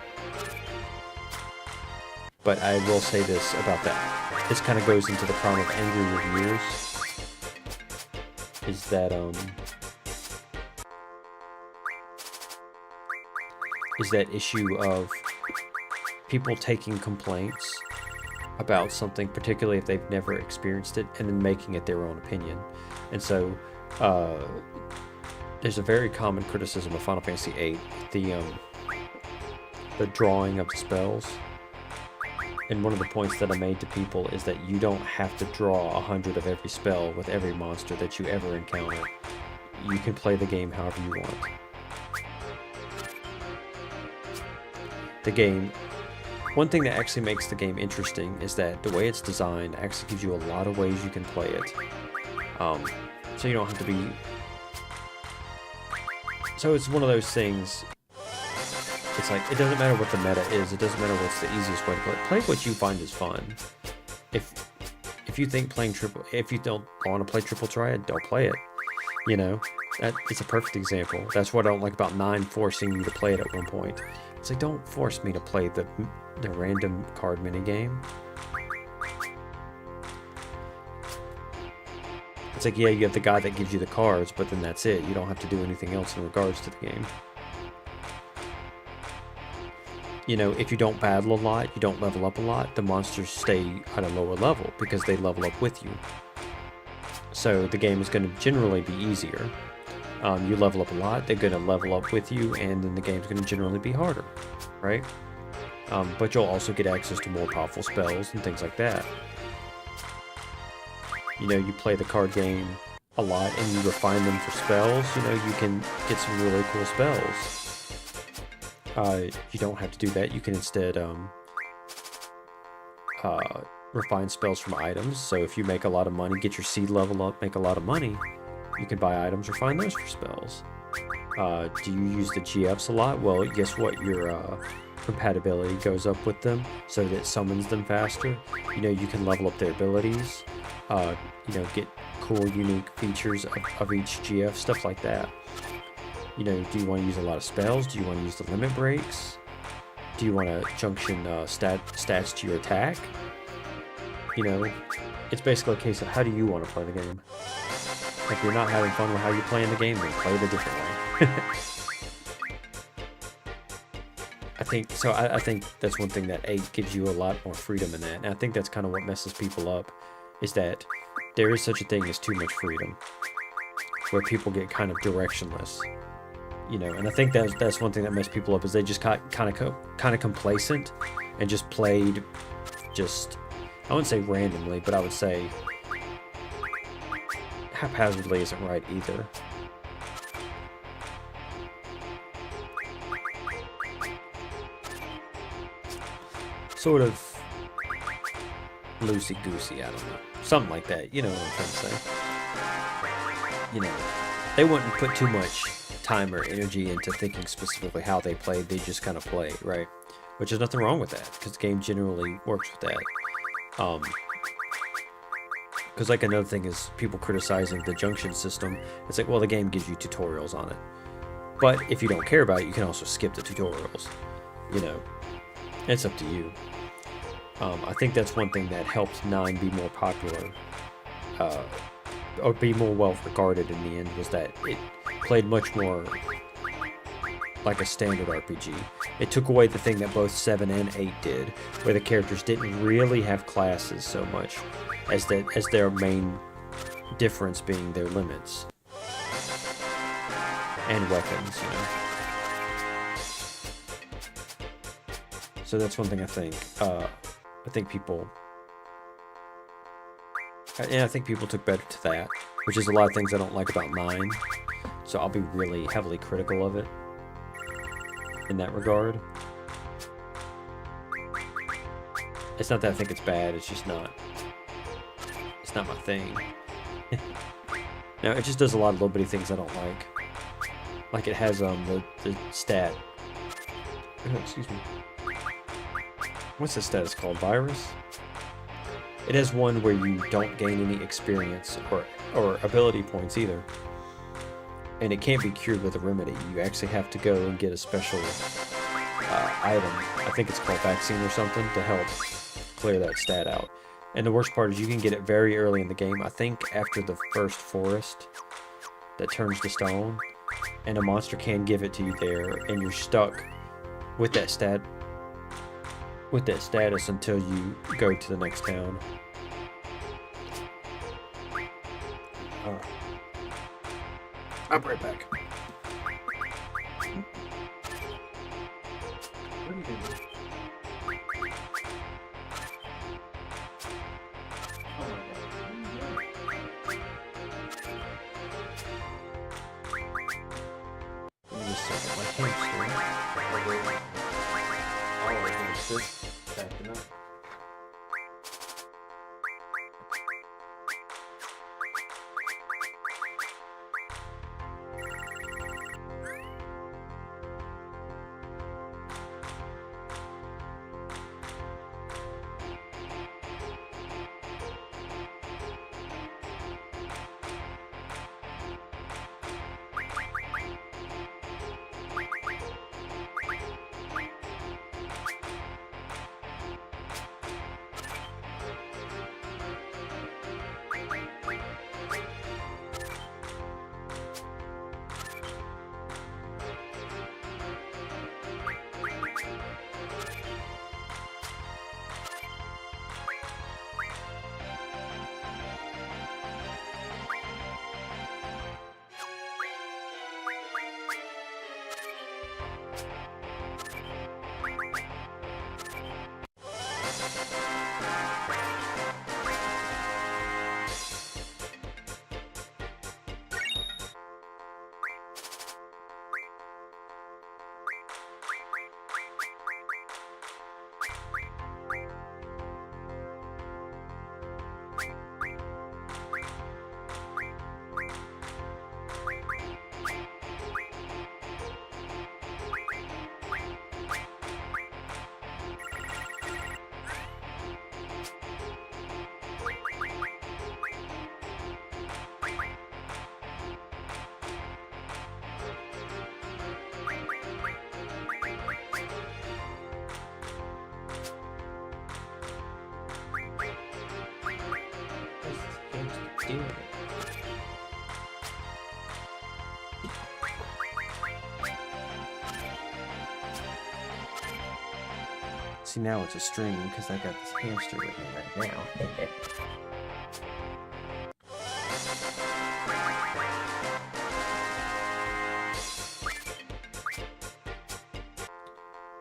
But I will say this about that. This kind of goes into the problem of angry reviewers. Is that issue of people taking complaints about something, particularly if they've never experienced it, and then making it their own opinion. And so there's a very common criticism of Final Fantasy VIII, the drawing of the spells. And one of the points that I made to people is that you don't have to draw 100 of every spell with every monster that you ever encounter. You can play the game however you want. The game, one thing that actually makes the game interesting is that the way it's designed actually gives you a lot of ways you can play it. So you don't have to be... So it's one of those things, it's like, it doesn't matter what the meta is, it doesn't matter what's the easiest way to play it. Play what you find is fun. If you think playing if you don't want to play triple triad, don't play it. You know, it's a perfect example. That's what I don't like about 9 forcing you to play it at one point. It's like, don't force me to play the random card minigame. It's like, yeah, you have the guy that gives you the cards, but then that's it. You don't have to do anything else in regards to the game. You know, if you don't battle a lot, you don't level up a lot, the monsters stay at a lower level because they level up with you. So the game is going to generally be easier. You level up a lot, they're going to level up with you, and then the game's going to generally be harder, right? But you'll also get access to more powerful spells and things like that. You know, you play the card game a lot and you refine them for spells, you know, you can get some really cool spells. You don't have to do that. You can instead refine spells from items. So if you make a lot of money, get your seed level up, make a lot of money, you can buy items, refine those for spells. Do you use the GFs a lot? Well, guess what? Your compatibility goes up with them so that it summons them faster. You know, you can level up their abilities, you know, get cool, unique features of each GF, stuff like that. You know, do you want to use a lot of spells? Do you want to use the limit breaks? Do you want to junction stats to your attack? You know, it's basically a case of how do you want to play the game. If you're not having fun with how you're playing the game, then play it a different way. I think that's one thing that 8 gives you a lot more freedom in that. And I think that's kind of what messes people up, is that there is such a thing as too much freedom, where people get kind of directionless. You know, and I think that's one thing that messed people up, is they just got kind of complacent and just played, I wouldn't say randomly, but I would say haphazardly isn't right either. Sort of loosey-goosey, I don't know. Something like that, you know what I'm trying to say. You know, they wouldn't put too much time or energy into thinking specifically how they played, they just kind of played, right? Which is nothing wrong with that, because the game generally works with that. Because like another thing is people criticizing the junction system. It's like, well, the game gives you tutorials on it. But if you don't care about it, you can also skip the tutorials. You know, it's up to you. I think that's one thing that helped 9 be more popular. or be more well regarded in the end was that it played much more like a standard RPG. It took away the thing that both 7 and 8 did, where the characters didn't really have classes so much as their main difference being their limits and weapons, you know. So that's one thing I think. I think people took better to that, which is a lot of things I don't like about 9. So I'll be really heavily critical of it in that regard. It's not that I think it's bad, it's just not. It's not my thing. Now, it just does a lot of little bitty things I don't like. Like it has the stat. Oh, excuse me. What's the status called? Virus? It has one where you don't gain any experience or ability points either. And it can't be cured with a remedy. You actually have to go and get a special item. I think it's called vaccine or something to help clear that stat out. And the worst part is you can get it very early in the game. I think after the first forest that turns to stone. And a monster can give it to you there. And you're stuck with that stat. With that status until you go to the next town. I'll be right back. What are you doing? Oh my god. Give me a second. My hamster. Oh, hamster. Backing up. Do it. See, now it's a stream because I got this hamster with me right now.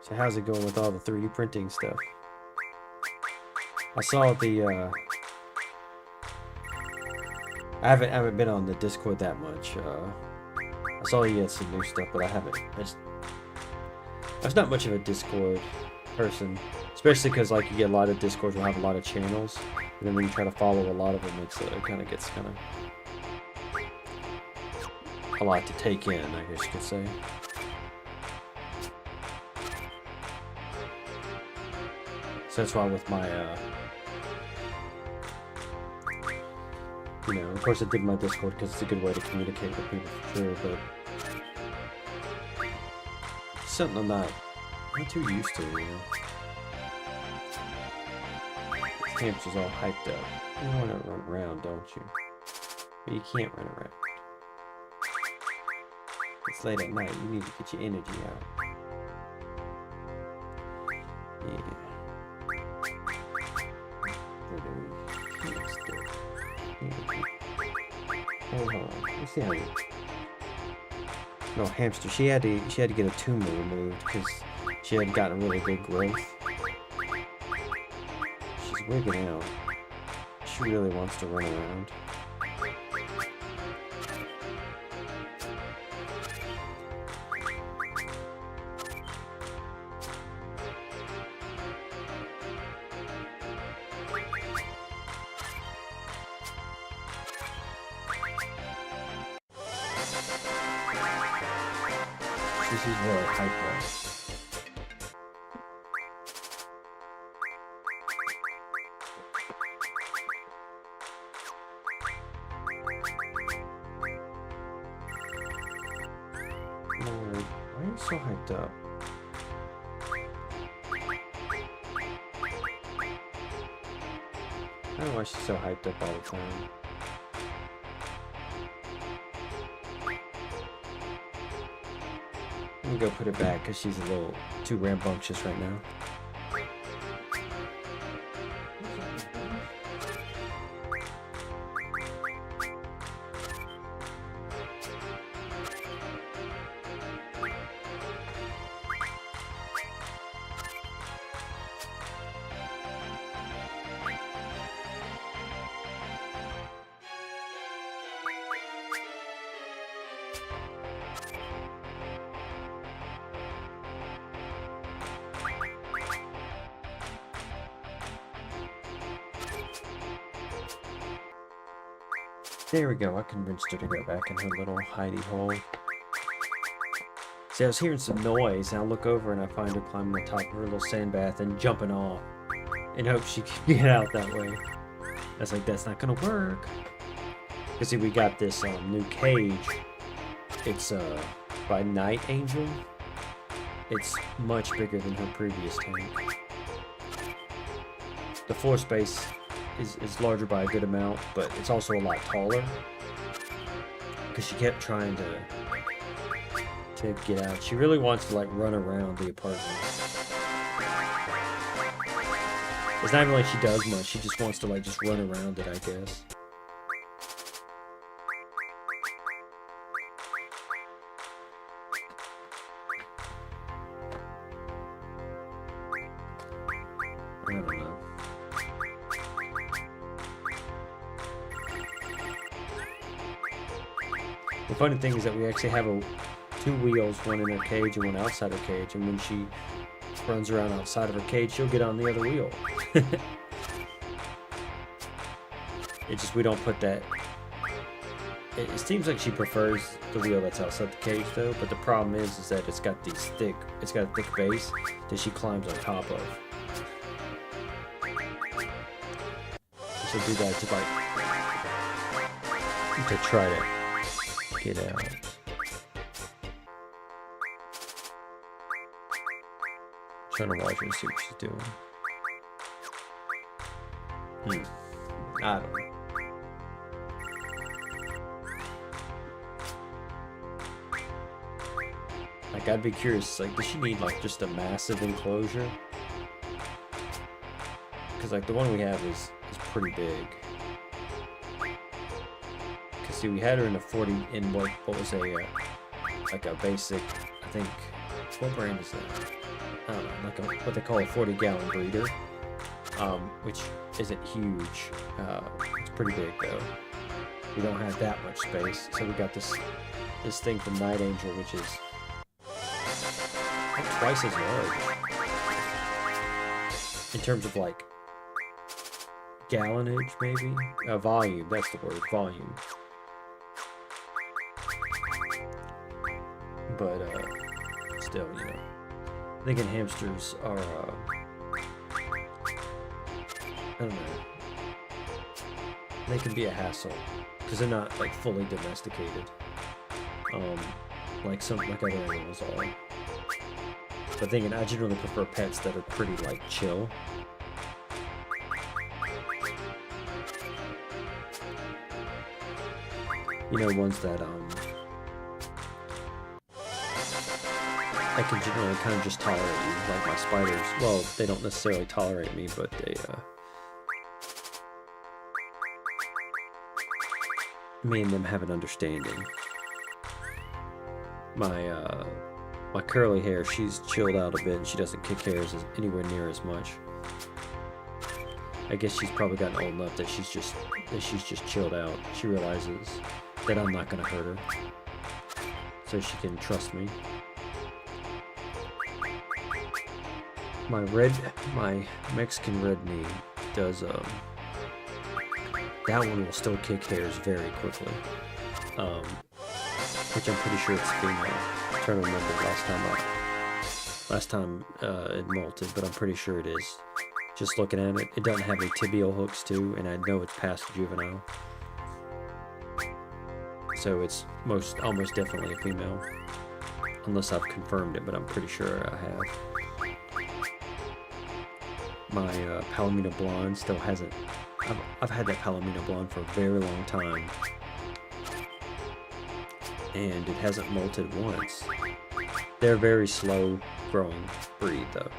So how's it going with all the 3D printing stuff? I saw the I haven't been on the Discord that much. I saw you had some new stuff, but I haven't. I was not much of a Discord person, especially because like you get a lot of Discords will have a lot of channels, and then when you try to follow a lot of them, it kind of gets a lot to take in, I guess you could say. So that's why with my you know, of course I did my Discord because it's a good way to communicate with people for sure, but it's something I'm not too used to, you know. This hamster's all hyped up. You want to run around, don't you? But you can't run around. It's late at night. You need to get your energy out. Yeah. Oh, hold on. Let's see how we... No, hamster. She had to get a tumor removed because she had gotten really big growth. She's wigging out. She really wants to run around. She's really hyper. Lord, why are you so hyped up? I don't know why she's so hyped up all the time. Let me go put her back because she's a little too rambunctious right now. There we go, I convinced her to go back in her little hidey hole. See, I was hearing some noise, and I look over and I find her climbing the top of her little sand bath and jumping off in hopes she could get out that way. I was like, that's not gonna work. Because see, we got this new cage. It's by Night Angel. It's much bigger than her previous tank. The floor space is larger by a good amount, but it's also a lot taller because she kept trying to get out. She really wants to like run around the apartment. It's not even like she does much. She just wants to like just run around it, I guess. I don't know. The funny thing is that we actually have two wheels, one in her cage and one outside her cage, and when she runs around outside of her cage, she'll get on the other wheel. It's just we don't put that... It seems like she prefers the wheel that's outside the cage though, but the problem is that it's got a thick base that she climbs on top of. She'll do that to try to get out. Trying to watch her and see what she's doing. I don't know. Like, I'd be curious, like, does she need, like, just a massive enclosure? Because, like, the one we have is pretty big. Because, see, we had her in a 40, in what was like a basic, I think, what brand is that? I don't know, like what they call a 40-gallon breeder, which isn't huge. It's pretty big, though. We don't have that much space, so we got this thing from Night Angel, which is like twice as large in terms of like gallonage, maybe volume. That's the word, volume. But still, you know, thinking hamsters are I don't know. They can be a hassle because they're not like fully domesticated, like other animals are. But thinking, I generally prefer pets that are pretty like chill. You know, ones that I can generally kind of just tolerate you, like my spiders. Well, they don't necessarily tolerate me, but they, me and them have an understanding. My curly hair, she's chilled out a bit, and she doesn't kick hairs anywhere near as much. I guess she's probably gotten old enough that she's just chilled out. She realizes that I'm not gonna hurt her, so she can trust me. My Mexican red knee does, that one will still kick hairs very quickly, which I'm pretty sure it's female. I'm trying to remember last time it molted, but I'm pretty sure it is. Just looking at it, it doesn't have any tibial hooks too, and I know it's past juvenile. So it's almost definitely a female, unless I've confirmed it, but I'm pretty sure I have. My Palomino blonde still hasn't. I've had that Palomino blonde for a very long time, and it hasn't molted once. They're a very slow growing breed, though.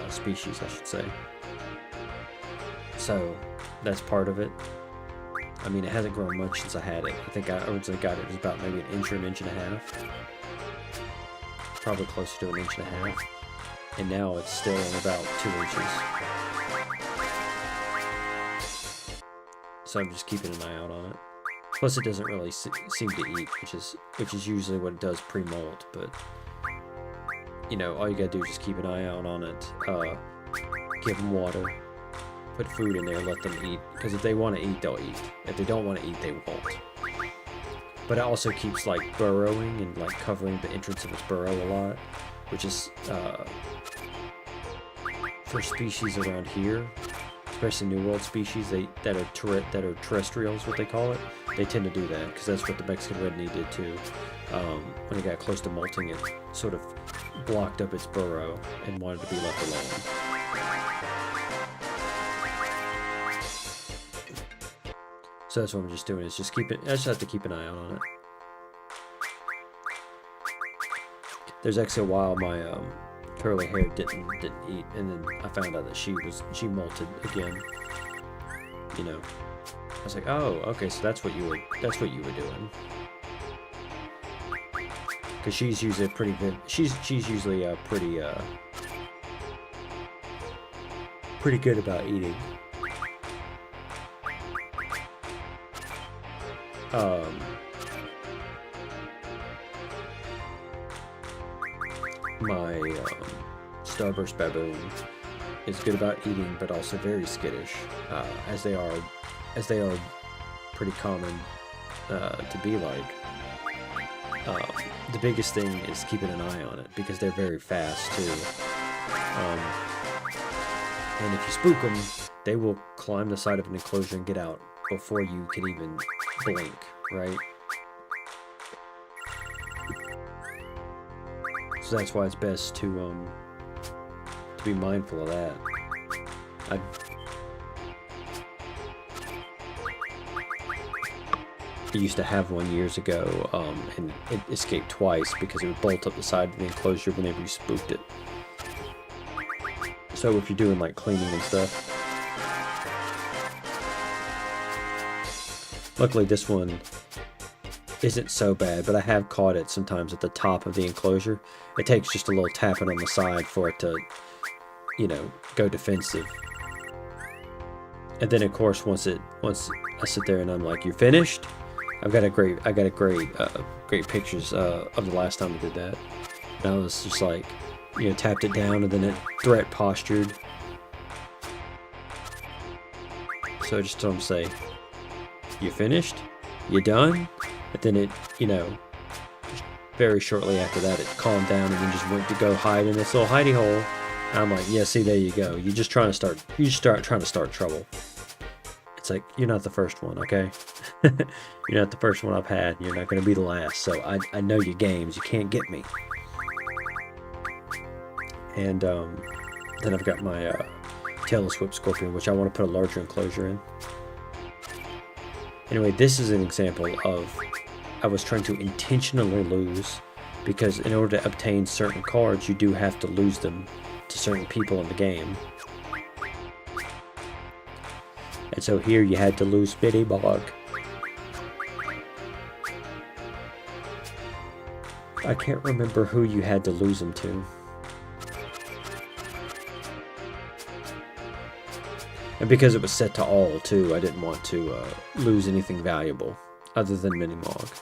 Species, I should say. So that's part of it. I mean, it hasn't grown much since I had it. I think I originally got it was about maybe an inch or an inch and a half. Probably closer to an inch and a half. And now it's still in about 2 inches. So I'm just keeping an eye out on it. Plus, it doesn't really seem to eat, which is usually what it does pre-molt. But you know, all you gotta do is just keep an eye out on it. Give them water, put food in there, let them eat. Because if they want to eat, they'll eat. If they don't want to eat, they won't. But it also keeps like burrowing and like covering the entrance of its burrow a lot, which is for species around here, especially New World species, that are terrestrials, what they call it. They tend to do that because that's what the Mexican red knee did too. When it got close to molting, it sort of blocked up its burrow and wanted to be left alone. So that's what I'm just doing, is just I just have to keep an eye out on it. There's actually a while my curly hair didn't eat, and then I found out that she molted again. You know, I was like, oh, okay, so that's what you were doing. Because she's usually she's usually pretty good about eating. My Starburst baboon is good about eating, but also very skittish, as they are pretty common to be like. The biggest thing is keeping an eye on it, because they're very fast too. And if you spook them, they will climb the side of an enclosure and get out before you can even blink, right? So that's why it's best to be mindful of that. I used to have one years ago, and it escaped twice because it would bolt up the side of the enclosure whenever you spooked it. So if you're doing like cleaning and stuff. Luckily this one isn't so bad, but I have caught it sometimes at the top of the enclosure. It takes just a little tapping on the side for it to, you know, go defensive. And then of course once I sit there and I'm like, "You finished?" I got great pictures of the last time I did that. And I was just like, you know, tapped it down, and then it threat postured. So I just told him to say, "You finished? You done?" And then it, you know, very shortly after that, it calmed down and then just went to go hide in its little hidey hole. And I'm like, yeah, see, there you go. You're just trying to start trouble. It's like, you're not the first one, okay? You're not the first one I've had. You're not going to be the last. So I know your games. You can't get me. And then I've got my tailless whip scorpion, which I want to put a larger enclosure in. Anyway, this is an example of I was trying to intentionally lose, because in order to obtain certain cards, you do have to lose them to certain people in the game. And so here you had to lose Bitty Bog. I can't remember who you had to lose them to. And because it was set to all, too, I didn't want to lose anything valuable other than Minimog.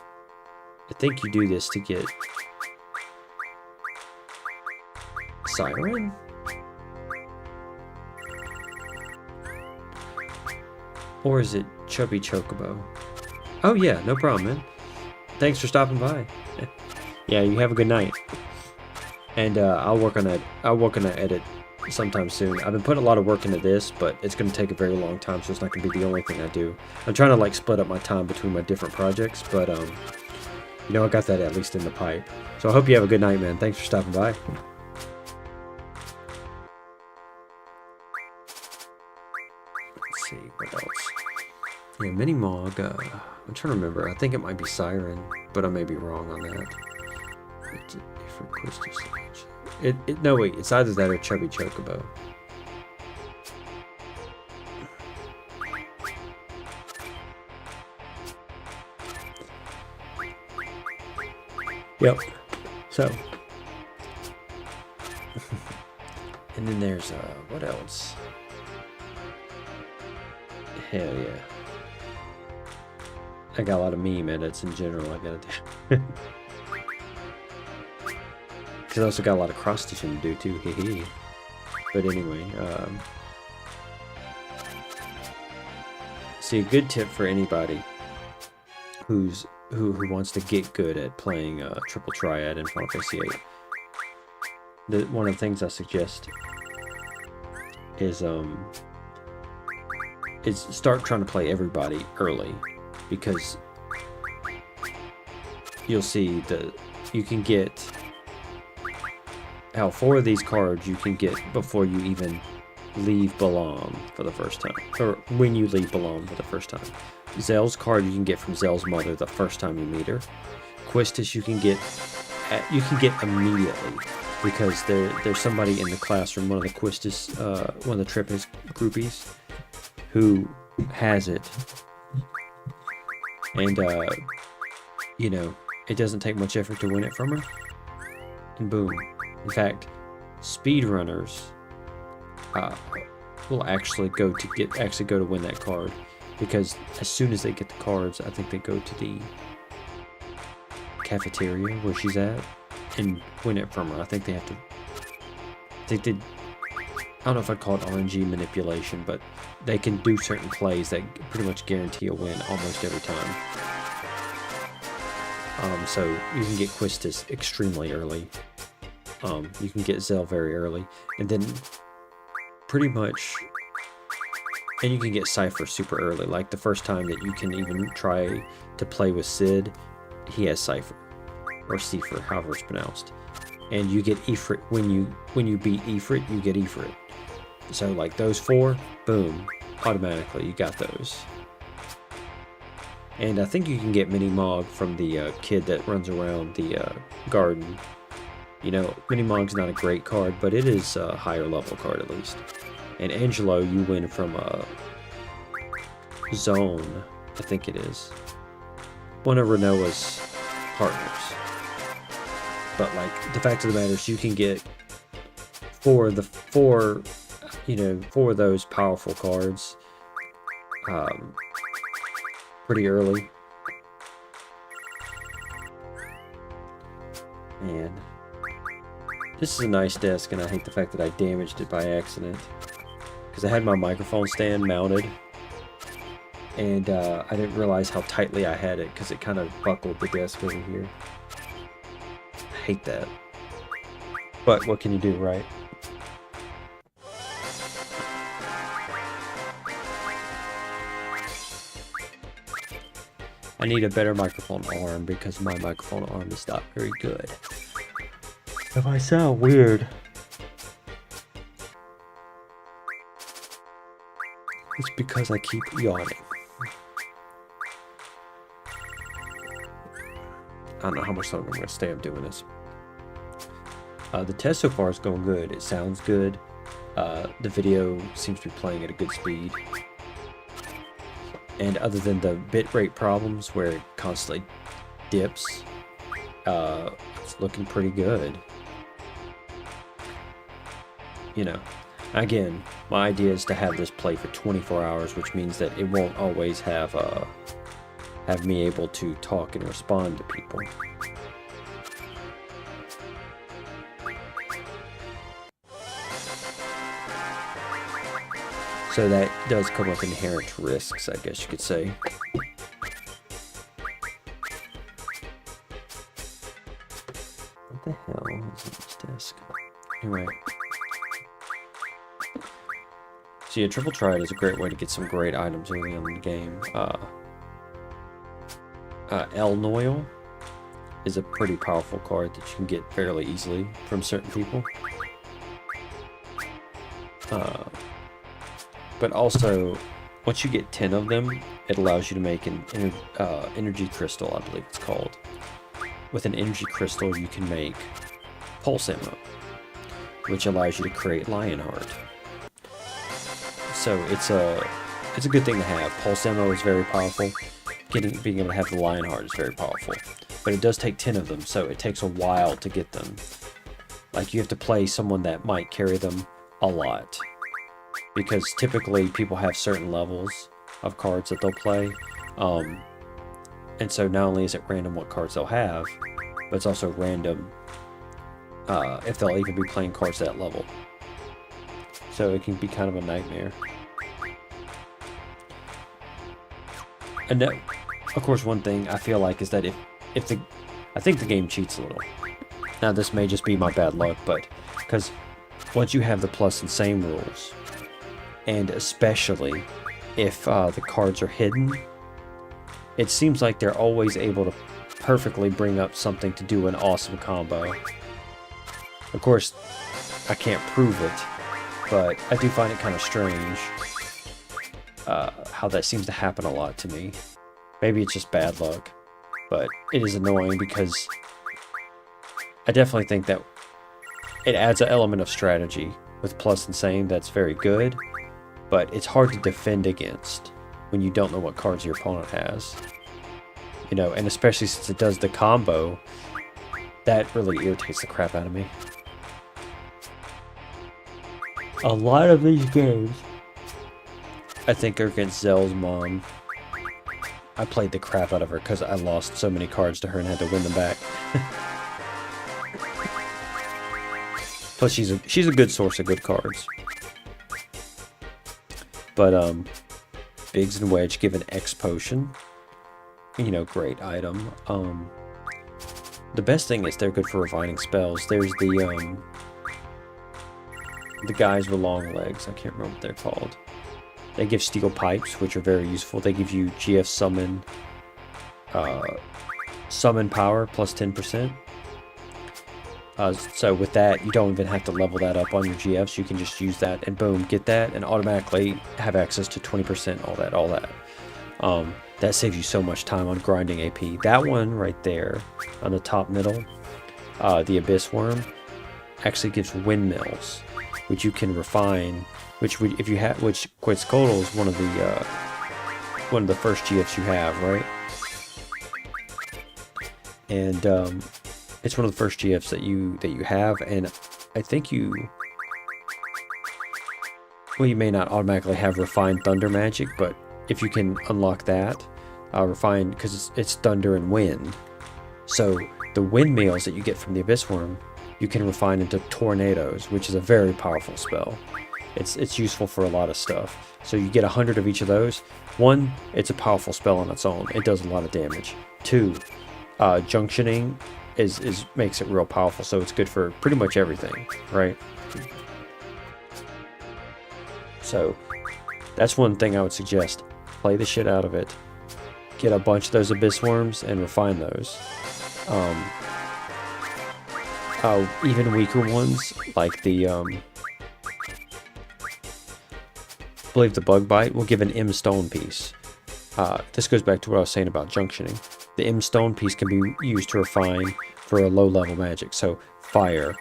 I think you do this to get Siren? Or is it Chubby Chocobo? Oh yeah, no problem, man. Thanks for stopping by. Yeah, you have a good night. And I'll work on that edit sometime soon. I've been putting a lot of work into this, but it's going to take a very long time, so it's not going to be the only thing I do. I'm trying to like split up my time between my different projects, but you know, I got that at least in the pipe. So I hope you have a good night, man. Thanks for stopping by. Let's see, what else? Yeah, Minimog, I'm trying to remember. I think it might be Siren, but I may be wrong on that. No, wait, it's either that or Chubby Chocobo. Yep. So. And then there's, what else? Hell yeah. I got a lot of meme edits in general I gotta do. Because I also got a lot of cross-stitching to do too, hee. But anyway, see, a good tip for anybody who wants to get good at playing Triple Triad in Final Fantasy VIII. One of the things I suggest is start trying to play everybody early, because you'll see that you can get how 4 of these cards you can get before you even leave Balam for the first time, or when you leave Balam for the first time. Zell's card you can get from Zell's mother the first time you meet her. Quistis you can get immediately, because there's somebody in the classroom, one of the Quistis, one of the Trippis groupies, who has it, and you know, it doesn't take much effort to win it from her, and boom. In fact, speedrunners will actually go to win that card, because as soon as they get the cards, I think they go to the cafeteria where she's at and win it from her. I think they have to. I don't know if I'd call it RNG manipulation, but they can do certain plays that pretty much guarantee a win almost every time. So you can get Quistis extremely early. You can get Zell very early, and then pretty much, and you can get Cypher super early. Like the first time that you can even try to play with Sid, he has Cypher, or Cypher, however it's pronounced. And you get Ifrit when you beat Ifrit, you get Ifrit. So like those 4, boom, automatically you got those. And I think you can get Minimog from the kid that runs around the garden. You know, Minimog's not a great card, but it is a higher level card at least. And Angelo, you win from Zone, I think it is. One of Renoa's partners. But like, the fact of the matter is you can get 4 of those powerful cards pretty early. And this is a nice desk, and I hate the fact that I damaged it by accident, because I had my microphone stand mounted, and I didn't realize how tightly I had it, because it kind of buckled the desk over here. I hate that. But what can you do, right? I need a better microphone arm, because my microphone arm is not very good. If I sound weird, it's because I keep yawning. don't know how much longer I'm going to stay up doing this. The test so far is going good. It sounds good. The video seems to be playing at a good speed. And other than the bitrate problems where it constantly dips, it's looking pretty good. You know, again, my idea is to have this play for 24 hours, which means that it won't always have me able to talk and respond to people. So that does come with inherent risks, I guess you could say. What the hell is on this disc? Anyway. So yeah, Triple Triad is a great way to get some great items early on in the game. El Noil is a pretty powerful card that you can get fairly easily from certain people. But also, once you get 10 of them, it allows you to make an energy crystal, I believe it's called. With an energy crystal, you can make pulse ammo, which allows you to create Lionheart. So it's a good thing to have. Pulse ammo is very powerful. Being able to have the Lionheart is very powerful. But it does take 10 of them, so it takes a while to get them. Like, you have to play someone that might carry them a lot. Because typically people have certain levels of cards that they'll play. And so not only is it random what cards they'll have, but it's also random if they'll even be playing cards at that level. So it can be kind of a nightmare. And that, of course, one thing I feel like is that I think the game cheats a little. Now this may just be my bad luck, but because once you have the plus and same rules, and especially if the cards are hidden, it seems like they're always able to perfectly bring up something to do an awesome combo. Of course, I can't prove it, but I do find it kind of strange how that seems to happen a lot to me. Maybe it's just bad luck, but it is annoying because I definitely think that it adds an element of strategy with plus and same that's very good, but it's hard to defend against when you don't know what cards your opponent has. You know, and especially since it does the combo, that really irritates the crap out of me. A lot of these games, I think, are against Zell's mom. I played the crap out of her because I lost so many cards to her and had to win them back. Plus, she's a good source of good cards. But Biggs and Wedge give an X potion. You know, great item. The best thing is they're good for refining spells. There's the guys with long legs. I can't remember what they're called. They give steel pipes, which are very useful. They give you GF summon power plus 10%. So with that, you don't even have to level that up on your GFs. You can just use that and boom, get that and automatically have access to 20%, all that. That saves you so much time on grinding AP. That one right there on the top middle, the Abyss Worm, actually gives windmills, which you can refine. Which Quetzalcoatl is one of the first GFs you have, right? And it's one of the first GFs that you have, and I think you may not automatically have refined thunder magic, but if you can unlock that, refined, because it's thunder and wind, so the windmills that you get from the Abyss Worm, you can refine into tornadoes, which is a very powerful spell. It's useful for a lot of stuff. So you get 100 of each of those. One, it's a powerful spell on its own. It does a lot of damage. Two, junctioning makes it real powerful, so it's good for pretty much everything, right? So that's one thing I would suggest. Play the shit out of it. Get a bunch of those Abyss Worms and refine those. Even weaker ones, like the I believe the Bug Bite will give an M stone piece, this goes back to what I was saying about junctioning. The M stone piece can be used to refine for a low level magic. So fire,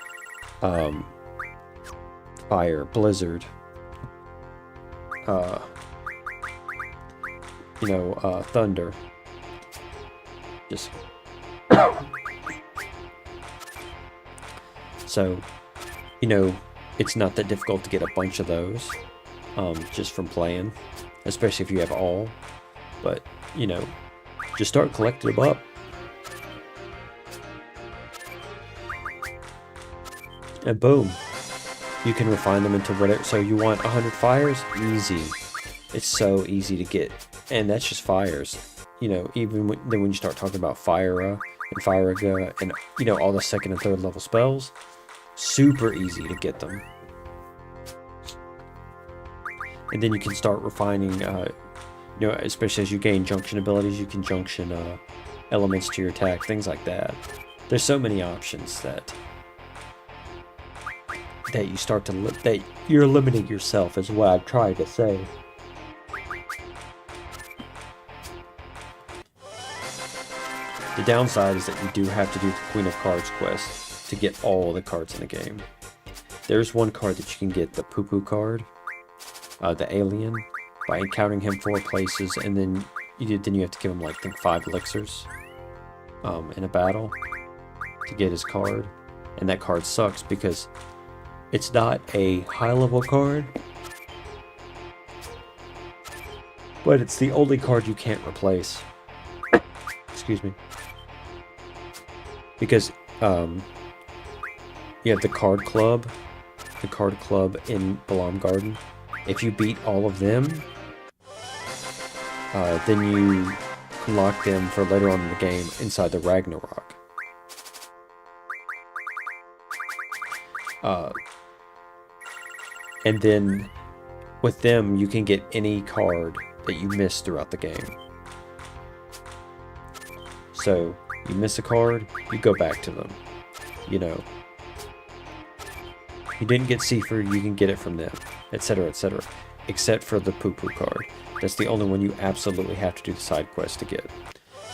blizzard, thunder. Just so, it's not that difficult to get a bunch of those, just from playing, especially if you have all. But, just start collecting them up. And boom, you can refine them into whatever. So you want 100 fires? Easy. It's so easy to get. And that's just fires. Even when you start talking about Fira and Firaga and, all the second and third level spells, super easy to get them. And then you can start refining, especially as you gain junction abilities, you can junction elements to your attack, things like that. There's so many options that you start to that you're limiting yourself, is what I'm trying to say. The downside is that you do have to do the Queen of Cards quest to get all the cards in the game. There's one card that you can get, the Poo Poo card, the alien, by encountering him 4 places, and then you have to give him, I think 5 elixirs in a battle to get his card. And that card sucks because it's not a high-level card, but it's the only card you can't replace. Excuse me. Because you have the card club in Balam Garden. If you beat all of them, then you unlock them for later on in the game inside the Ragnarok. And then with them, you can get any card that you miss throughout the game. So you miss a card, you go back to them. You didn't get Seifer, you can get it from them, etc., etc. Except for the Poo Poo card. That's the only one you absolutely have to do the side quest to get.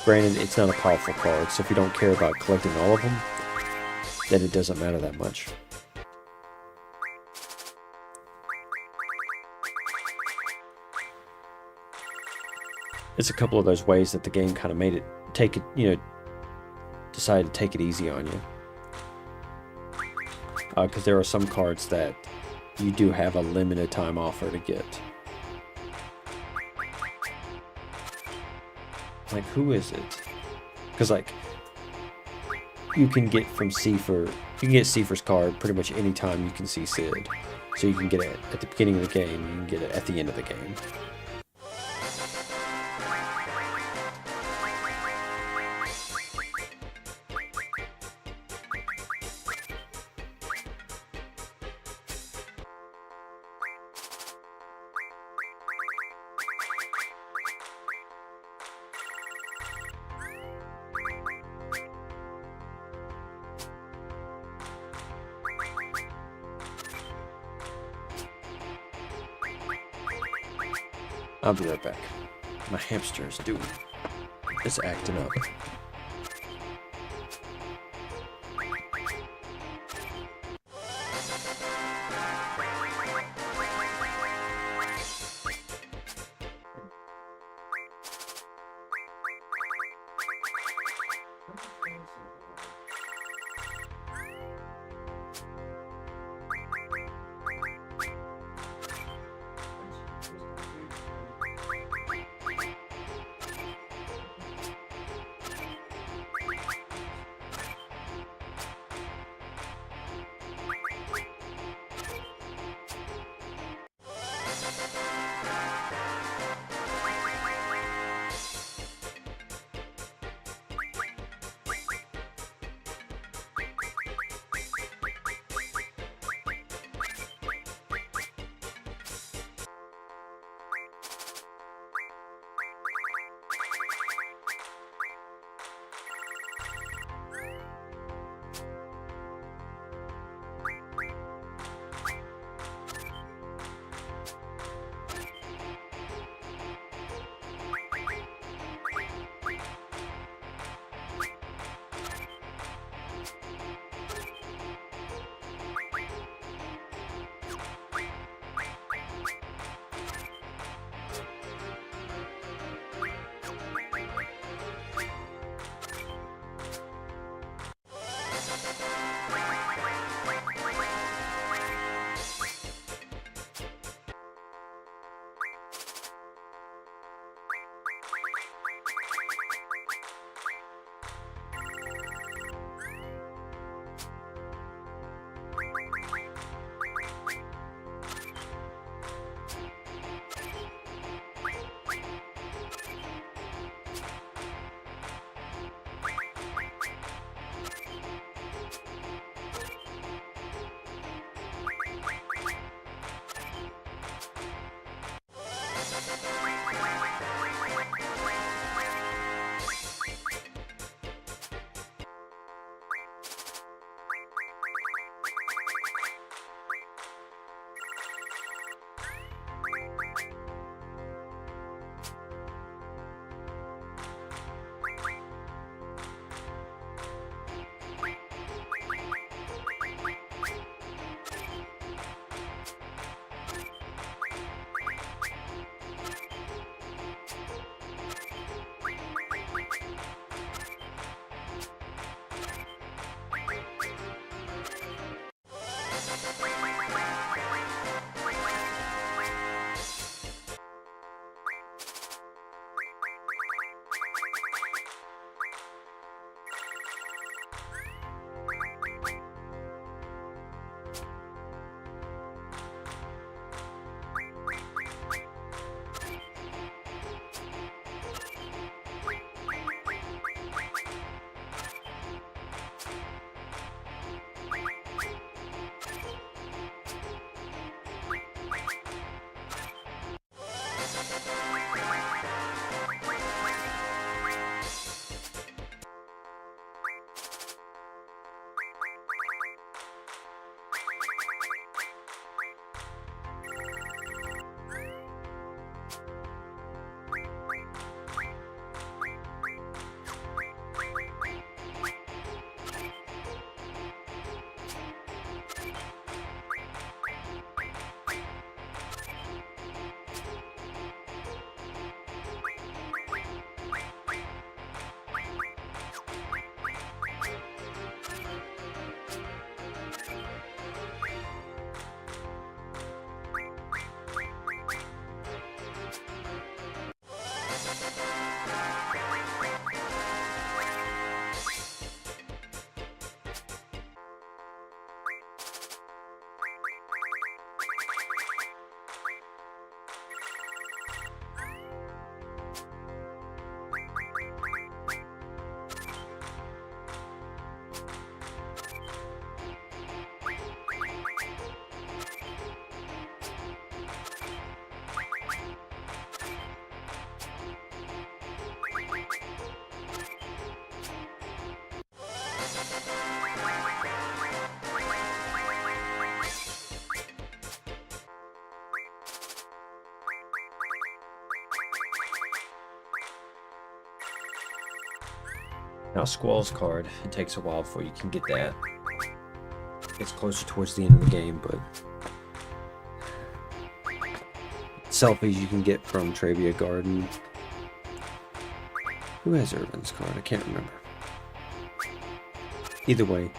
Granted, it's not a powerful card, so if you don't care about collecting all of them, then it doesn't matter that much. It's a couple of those ways that the game kind of made it decided to take it easy on you. Because there are some cards that you do have a limited time offer to get. Like, who is it? Because, you can get from Seifer, you can get Seifer's card pretty much any time you can see Sid. So you can get it at the beginning of the game, you can get it at the end of the game. I'll be right back. My hamster is it's acting up. Now, Squall's card, it takes a while before you can get that. It's closer towards the end of the game, but selfies you can get from Triad Garden. Who has Irvin's card? I can't remember. Either way,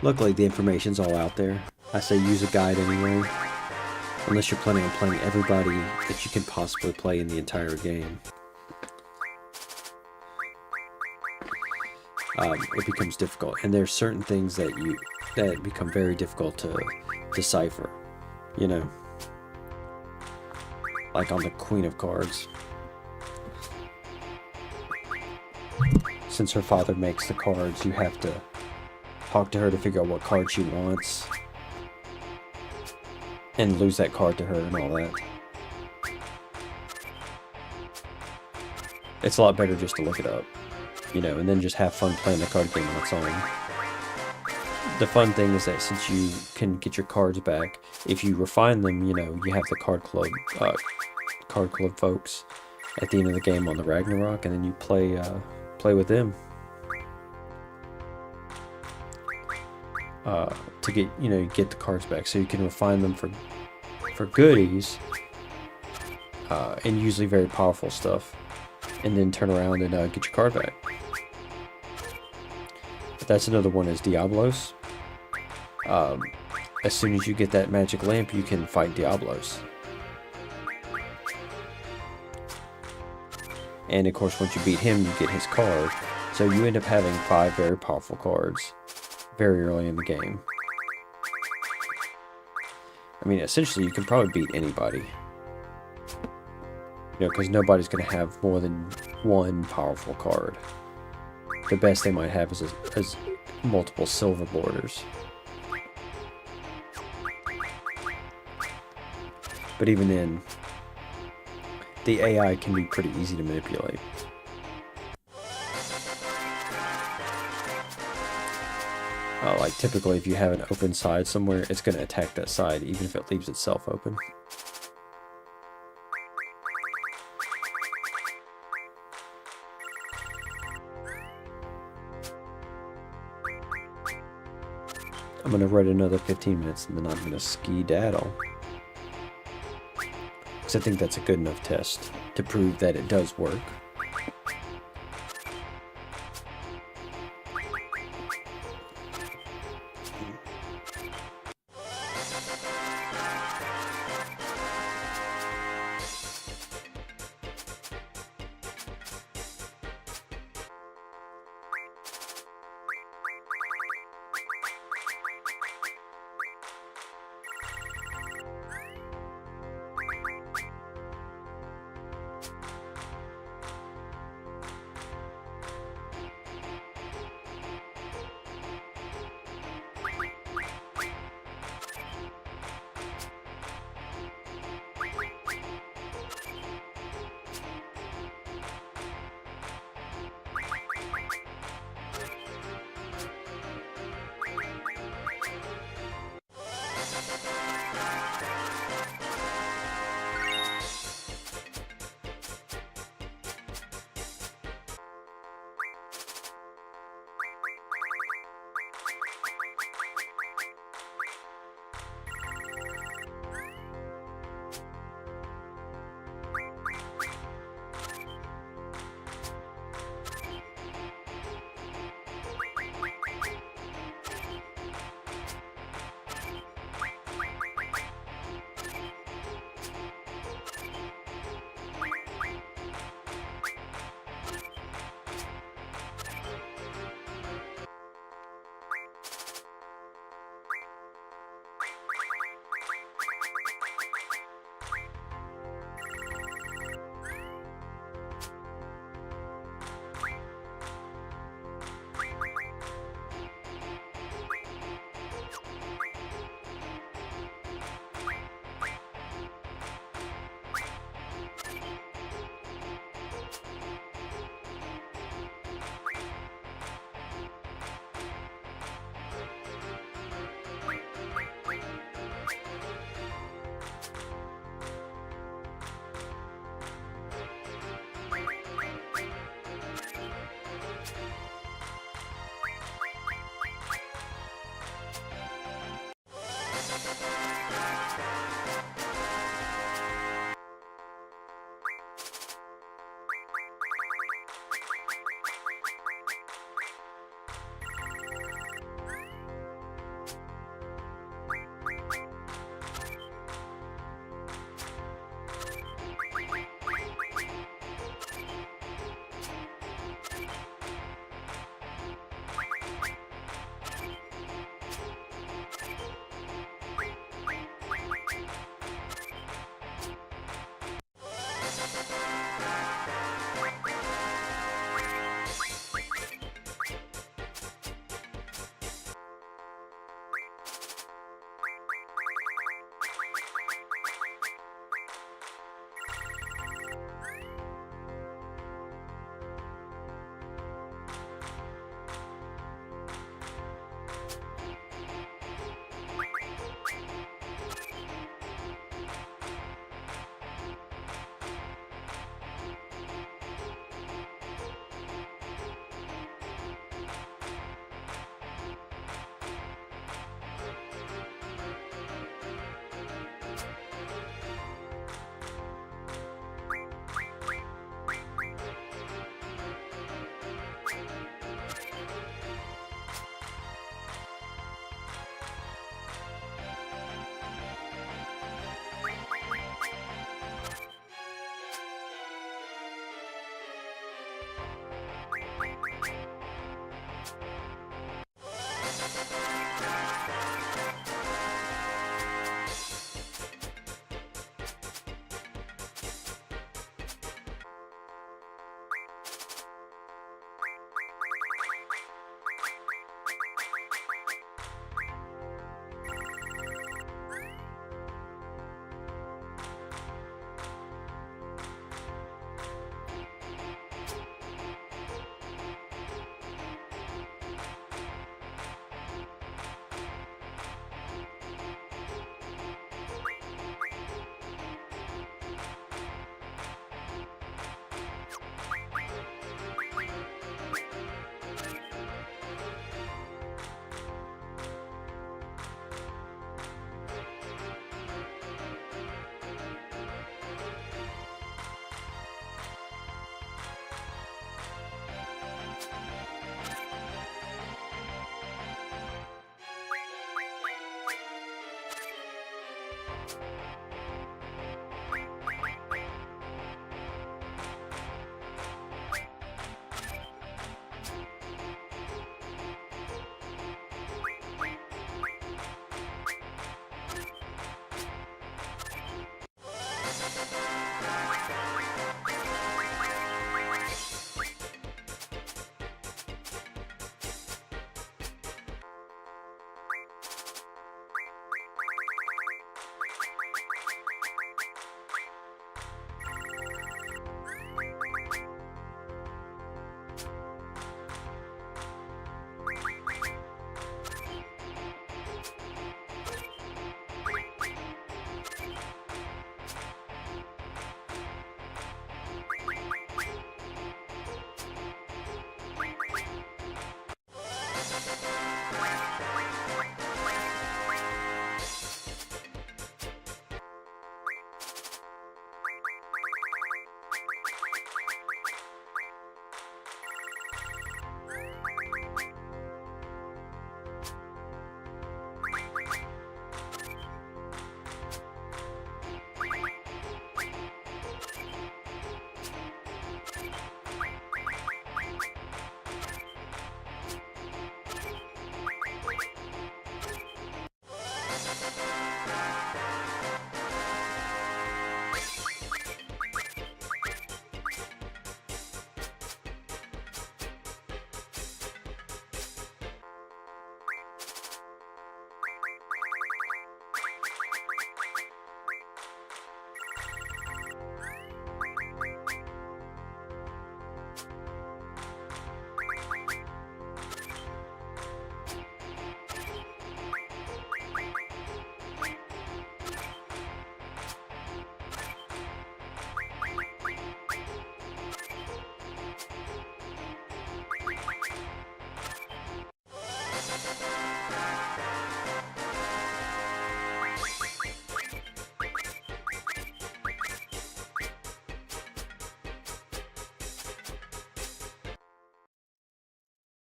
luckily the information's all out there. I say use a guide anyway, unless you're planning on playing everybody that you can possibly play in the entire game. It becomes difficult, and there's certain things that become very difficult to decipher, you know, like on the Queen of Cards. Since her father makes the cards, you have to talk to her to figure out what card she wants, and lose that card to her and all that. It's a lot better just to look it up, you know, and then just have fun playing the card game on its own. The fun thing is that since you can get your cards back, if you refine them, you know, you have the card club folks at the end of the game on the Ragnarok, and then you play with them to get, you know, get the cards back, so you can refine them for goodies and usually very powerful stuff, and then turn around and get your card back. That's another one is Diablos. As soon as you get that magic lamp, you can fight Diablos. And of course, once you beat him, you get his card. So you end up having 5 very powerful cards very early in the game. I mean, essentially, you can probably beat anybody. You know, because nobody's going to have more than one powerful card. The best they might have is multiple silver borders. But even then, the AI can be pretty easy to manipulate. Like typically if you have an open side somewhere, it's going to attack that side even if it leaves itself open. I'm going to write another 15 minutes and then I'm going to skedaddle. Because I think that's a good enough test to prove that it does work.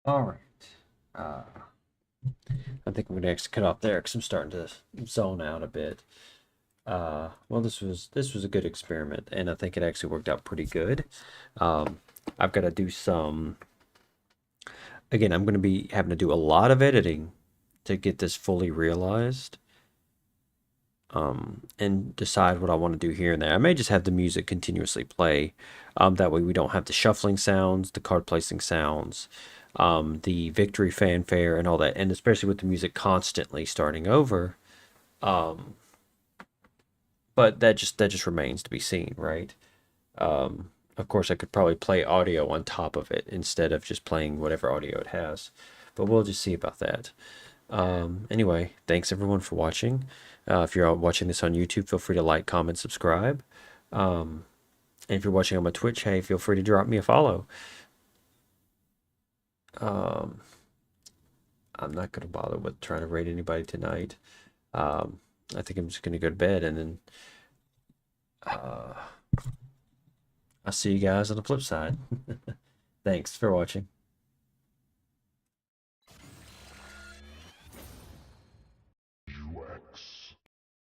All right. I think I'm gonna actually cut off there because I'm starting to zone out a bit. Well, this was a good experiment, and I think it actually worked out pretty good. I've got to do some. Again, I'm going to be having to do a lot of editing to get this fully realized. And decide what I want to do here and there. I may just have the music continuously play. That way we don't have the shuffling sounds, the card placing sounds, the victory fanfare and all that. And especially with the music constantly starting over. But that just remains to be seen, right? Of course, I could probably play audio on top of it instead of just playing whatever audio it has. But we'll just see about that. Anyway, thanks everyone for watching. If you're watching this on YouTube, feel free to like, comment, subscribe. And if you're watching on my Twitch, hey, feel free to drop me a follow. I'm not going to bother with trying to raid anybody tonight. I think I'm just going to go to bed, and then I'll see you guys on the flip side. Thanks for watching.